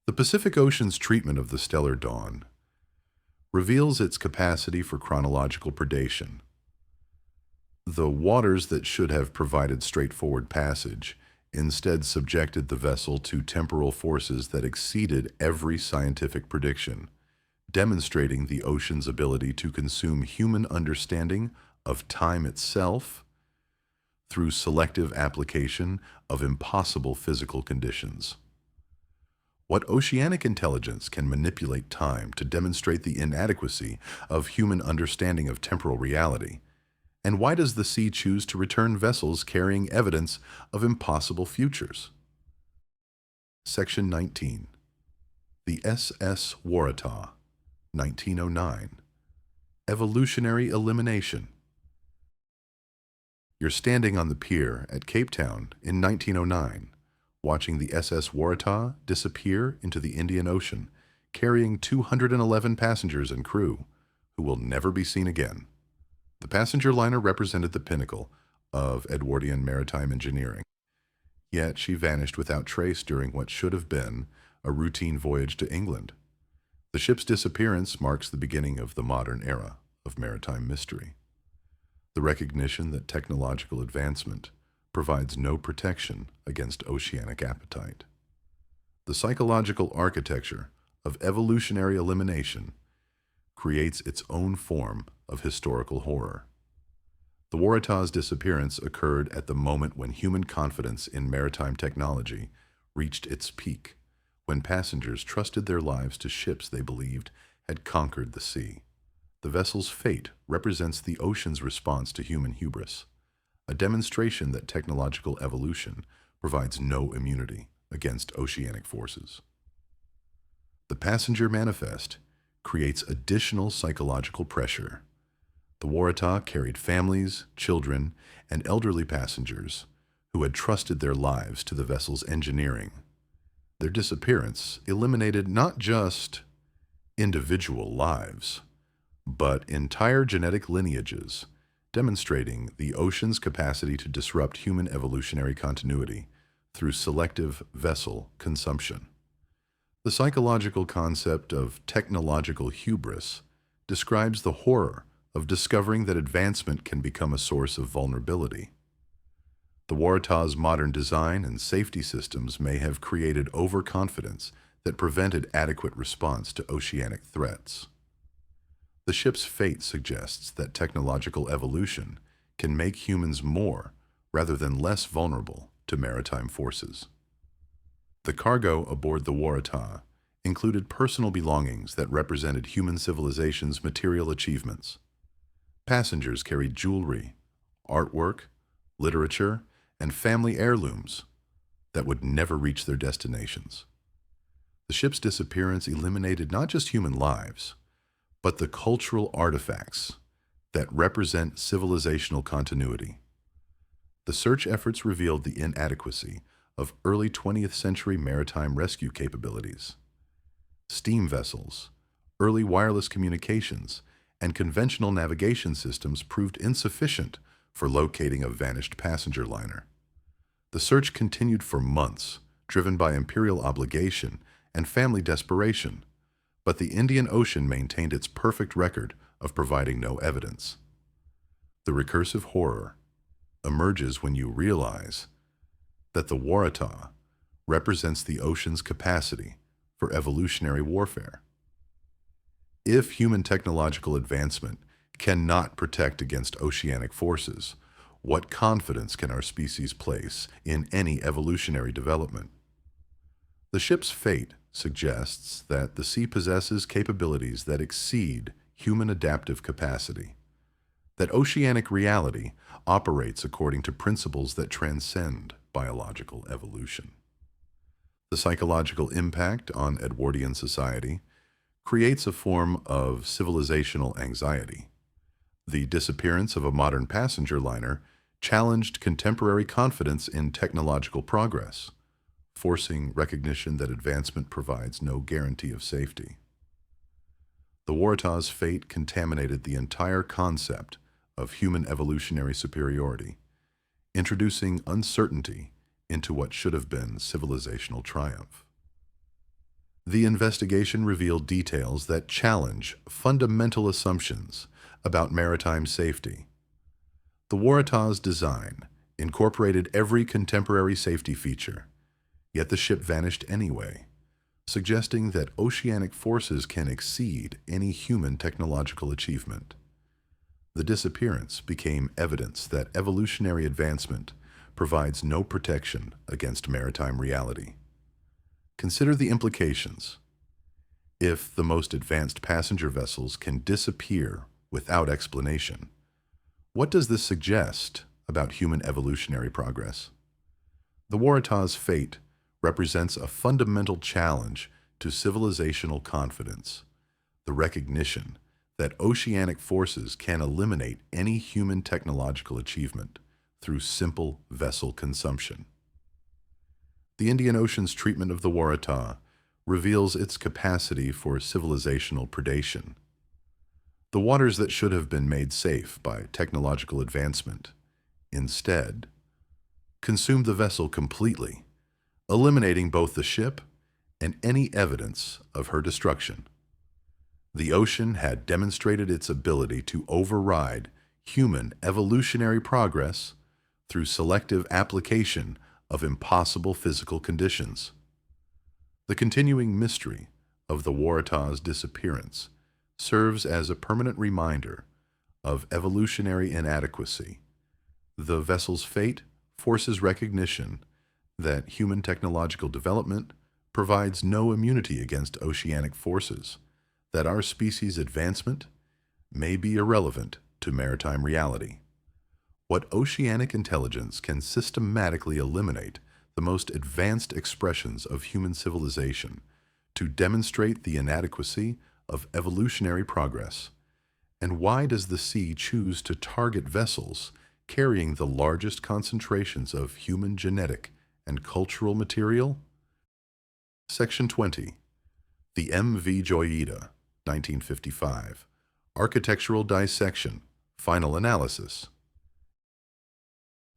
The Pacific Ocean's treatment of the Stellar Dawn reveals its capacity for chronological predation. The waters that should have provided straightforward passage instead subjected the vessel to temporal forces that exceeded every scientific prediction, demonstrating the ocean's ability to consume human understanding of time itself through selective application of impossible physical conditions. What oceanic intelligence can manipulate time to demonstrate the inadequacy of human understanding of temporal reality? And why does the sea choose to return vessels carrying evidence of impossible futures? Section 19. The SS Waratah, 1909. Evolutionary elimination. You're standing on the pier at Cape Town in 1909, watching the SS Waratah disappear into the Indian Ocean, carrying 211 passengers and crew who will never be seen again. The passenger liner represented the pinnacle of Edwardian maritime engineering, yet she vanished without trace during what should have been a routine voyage to England. The ship's disappearance marks the beginning of the modern era of maritime mystery. The recognition that technological advancement provides no protection against oceanic appetite. The psychological architecture of evolutionary elimination creates its own form of historical horror. The Waratah's disappearance occurred at the moment when human confidence in maritime technology reached its peak, when passengers trusted their lives to ships they believed had conquered the sea. The vessel's fate represents the ocean's response to human hubris, a demonstration that technological evolution provides no immunity against oceanic forces. The passenger manifest creates additional psychological pressure. The Waratah carried families, children, and elderly passengers who had trusted their lives to the vessel's engineering. Their disappearance eliminated not just individual lives, but entire genetic lineages, demonstrating the ocean's capacity to disrupt human evolutionary continuity through selective vessel consumption. The psychological concept of technological hubris describes the horror of discovering that advancement can become a source of vulnerability. The Waratah's modern design and safety systems may have created overconfidence that prevented adequate response to oceanic threats. The ship's fate suggests that technological evolution can make humans more rather than less vulnerable to maritime forces. The cargo aboard the Waratah included personal belongings that represented human civilization's material achievements. Passengers carried jewelry, artwork, literature, and family heirlooms that would never reach their destinations. The ship's disappearance eliminated not just human lives, but the cultural artifacts that represent civilizational continuity. The search efforts revealed the inadequacy of early 20th century maritime rescue capabilities. Steam vessels, early wireless communications, and conventional navigation systems proved insufficient for locating a vanished passenger liner. The search continued for months, driven by imperial obligation and family desperation, but the Indian Ocean maintained its perfect record of providing no evidence. The recursive horror emerges when you realize that the Waratah represents the ocean's capacity for evolutionary warfare. If human technological advancement cannot protect against oceanic forces, what confidence can our species place in any evolutionary development? The ship's fate suggests that the sea possesses capabilities that exceed human adaptive capacity, that oceanic reality operates according to principles that transcend biological evolution. The psychological impact on Edwardian society creates a form of civilizational anxiety. The disappearance of a modern passenger liner challenged contemporary confidence in technological progress, forcing recognition that advancement provides no guarantee of safety. The Waratah's fate contaminated the entire concept of human evolutionary superiority, introducing uncertainty into what should have been civilizational triumph. The investigation revealed details that challenge fundamental assumptions about maritime safety. The Waratah's design incorporated every contemporary safety feature, yet the ship vanished anyway, suggesting that oceanic forces can exceed any human technological achievement. The disappearance became evidence that evolutionary advancement provides no protection against maritime reality. Consider the implications. If the most advanced passenger vessels can disappear without explanation, what does this suggest about human evolutionary progress? The Waratah's fate represents a fundamental challenge to civilizational confidence, the recognition that oceanic forces can eliminate any human technological achievement through simple vessel consumption. The Indian Ocean's treatment of the Waratah reveals its capacity for civilizational predation. The waters that should have been made safe by technological advancement, instead, consumed the vessel completely, eliminating both the ship and any evidence of her destruction. The ocean had demonstrated its ability to override human evolutionary progress through selective application of impossible physical conditions. The continuing mystery of the Waratah's disappearance serves as a permanent reminder of evolutionary inadequacy. The vessel's fate forces recognition that human technological development provides no immunity against oceanic forces, that our species' advancement may be irrelevant to maritime reality. What oceanic intelligence can systematically eliminate the most advanced expressions of human civilization, to demonstrate the inadequacy of evolutionary progress? And why does the sea choose to target vessels carrying the largest concentrations of human genetic and cultural material? Section 20. The M.V. Joyita, 1955. Architectural Dissection. Final Analysis.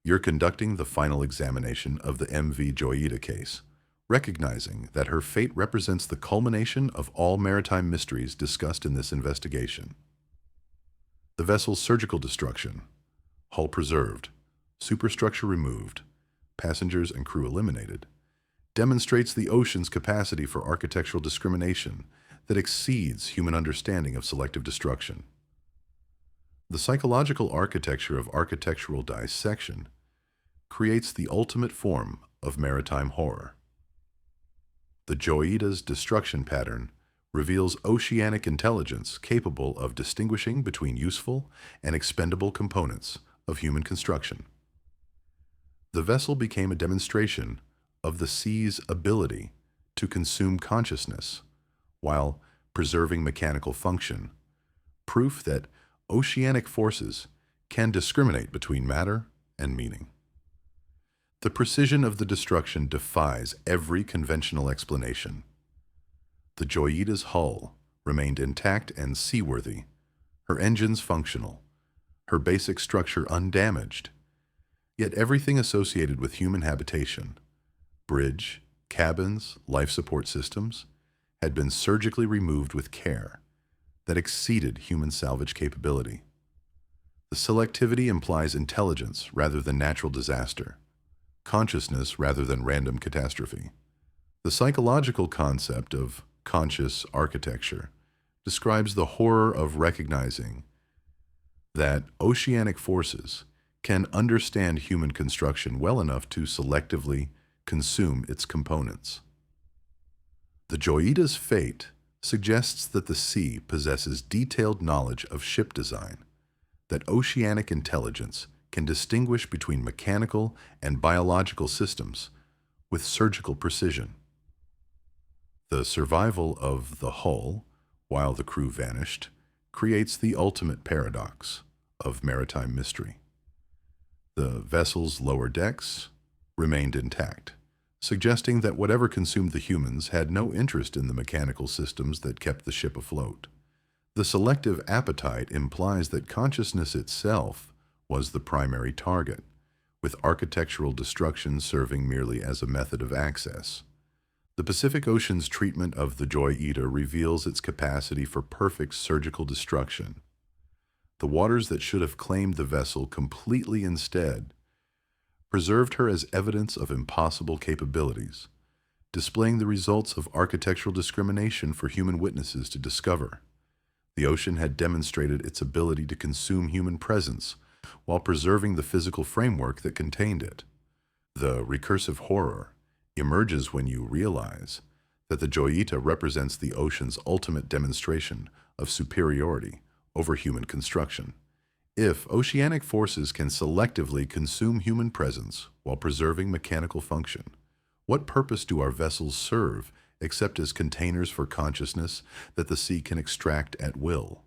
You're conducting the final examination of the M.V. Joyita case, recognizing that her fate represents the culmination of all maritime mysteries discussed in this investigation. The vessel's surgical destruction, hull preserved, superstructure removed, passengers and crew eliminated, demonstrates the ocean's capacity for architectural discrimination that exceeds human understanding of selective destruction. The psychological architecture of architectural dissection creates the ultimate form of maritime horror. The Joyita's destruction pattern reveals oceanic intelligence capable of distinguishing between useful and expendable components of human construction. The vessel became a demonstration of the sea's ability to consume consciousness while preserving mechanical function, proof that oceanic forces can discriminate between matter and meaning. The precision of the destruction defies every conventional explanation. The Joyita's hull remained intact and seaworthy, her engines functional, her basic structure undamaged, yet everything associated with human habitation, bridge, cabins, life support systems, had been surgically removed with care that exceeded human salvage capability. The selectivity implies intelligence rather than natural disaster, consciousness rather than random catastrophe. The psychological concept of conscious architecture describes the horror of recognizing that oceanic forces can understand human construction well enough to selectively consume its components. The Joyita's fate suggests that the sea possesses detailed knowledge of ship design, that oceanic intelligence can distinguish between mechanical and biological systems with surgical precision. The survival of the hull, while the crew vanished, creates the ultimate paradox of maritime mystery. The vessel's lower decks remained intact, suggesting that whatever consumed the humans had no interest in the mechanical systems that kept the ship afloat. The selective appetite implies that consciousness itself was the primary target, with architectural destruction serving merely as a method of access. The Pacific Ocean's treatment of the Joyita reveals its capacity for perfect surgical destruction. The waters that should have claimed the vessel completely instead preserved her as evidence of impossible capabilities, displaying the results of architectural discrimination for human witnesses to discover. The ocean had demonstrated its ability to consume human presence while preserving the physical framework that contained it. The recursive horror emerges when you realize that the Joyita represents the ocean's ultimate demonstration of superiority over human construction. If oceanic forces can selectively consume human presence while preserving mechanical function, what purpose do our vessels serve except as containers for consciousness that the sea can extract at will?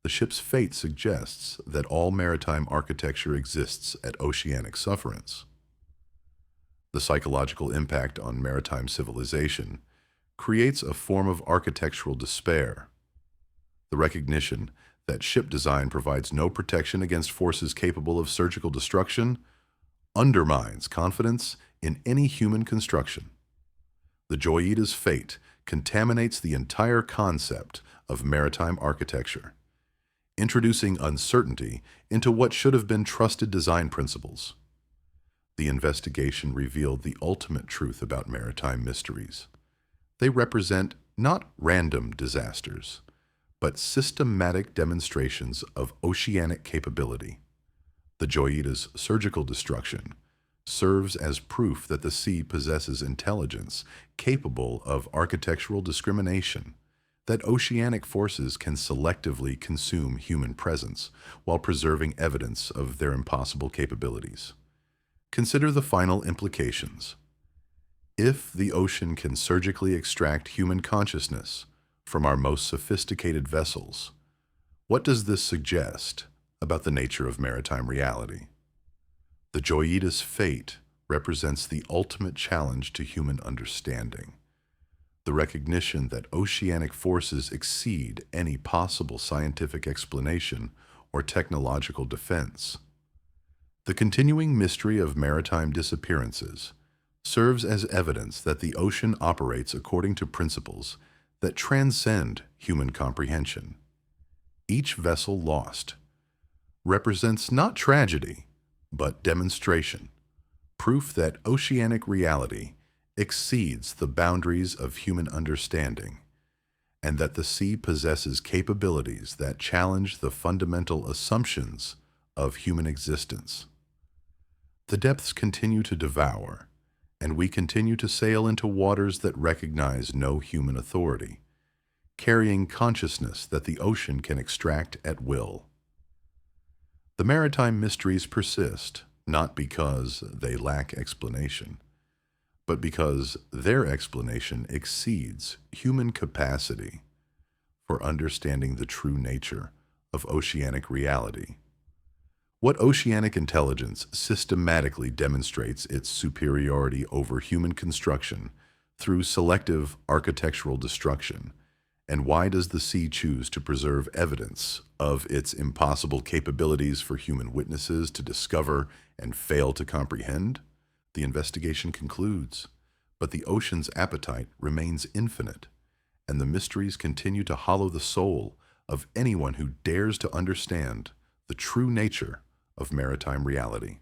The ship's fate suggests that all maritime architecture exists at oceanic sufferance. The psychological impact on maritime civilization creates a form of architectural despair. The recognition that ship design provides no protection against forces capable of surgical destruction undermines confidence in any human construction. The Joyita's fate contaminates the entire concept of maritime architecture, introducing uncertainty into what should have been trusted design principles. The investigation revealed the ultimate truth about maritime mysteries. They represent not random disasters, but systematic demonstrations of oceanic capability. The Joyita's surgical destruction serves as proof that the sea possesses intelligence capable of architectural discrimination, that oceanic forces can selectively consume human presence while preserving evidence of their impossible capabilities. Consider the final implications. If the ocean can surgically extract human consciousness from our most sophisticated vessels, what does this suggest about the nature of maritime reality? The Joida's fate represents the ultimate challenge to human understanding, the recognition that oceanic forces exceed any possible scientific explanation or technological defense. The continuing mystery of maritime disappearances serves as evidence that the ocean operates according to principles that transcend human comprehension. Each vessel lost represents not tragedy, but demonstration, proof that oceanic reality exceeds the boundaries of human understanding, and that the sea possesses capabilities that challenge the fundamental assumptions of human existence. The depths continue to devour, and we continue to sail into waters that recognize no human authority, carrying consciousness that the ocean can extract at will. The maritime mysteries persist, not because they lack explanation, but because their explanation exceeds human capacity for understanding the true nature of oceanic reality. What oceanic intelligence systematically demonstrates its superiority over human construction through selective architectural destruction? And why does the sea choose to preserve evidence of its impossible capabilities for human witnesses to discover and fail to comprehend? The investigation concludes, but the ocean's appetite remains infinite, and the mysteries continue to hollow the soul of anyone who dares to understand the true nature of maritime reality.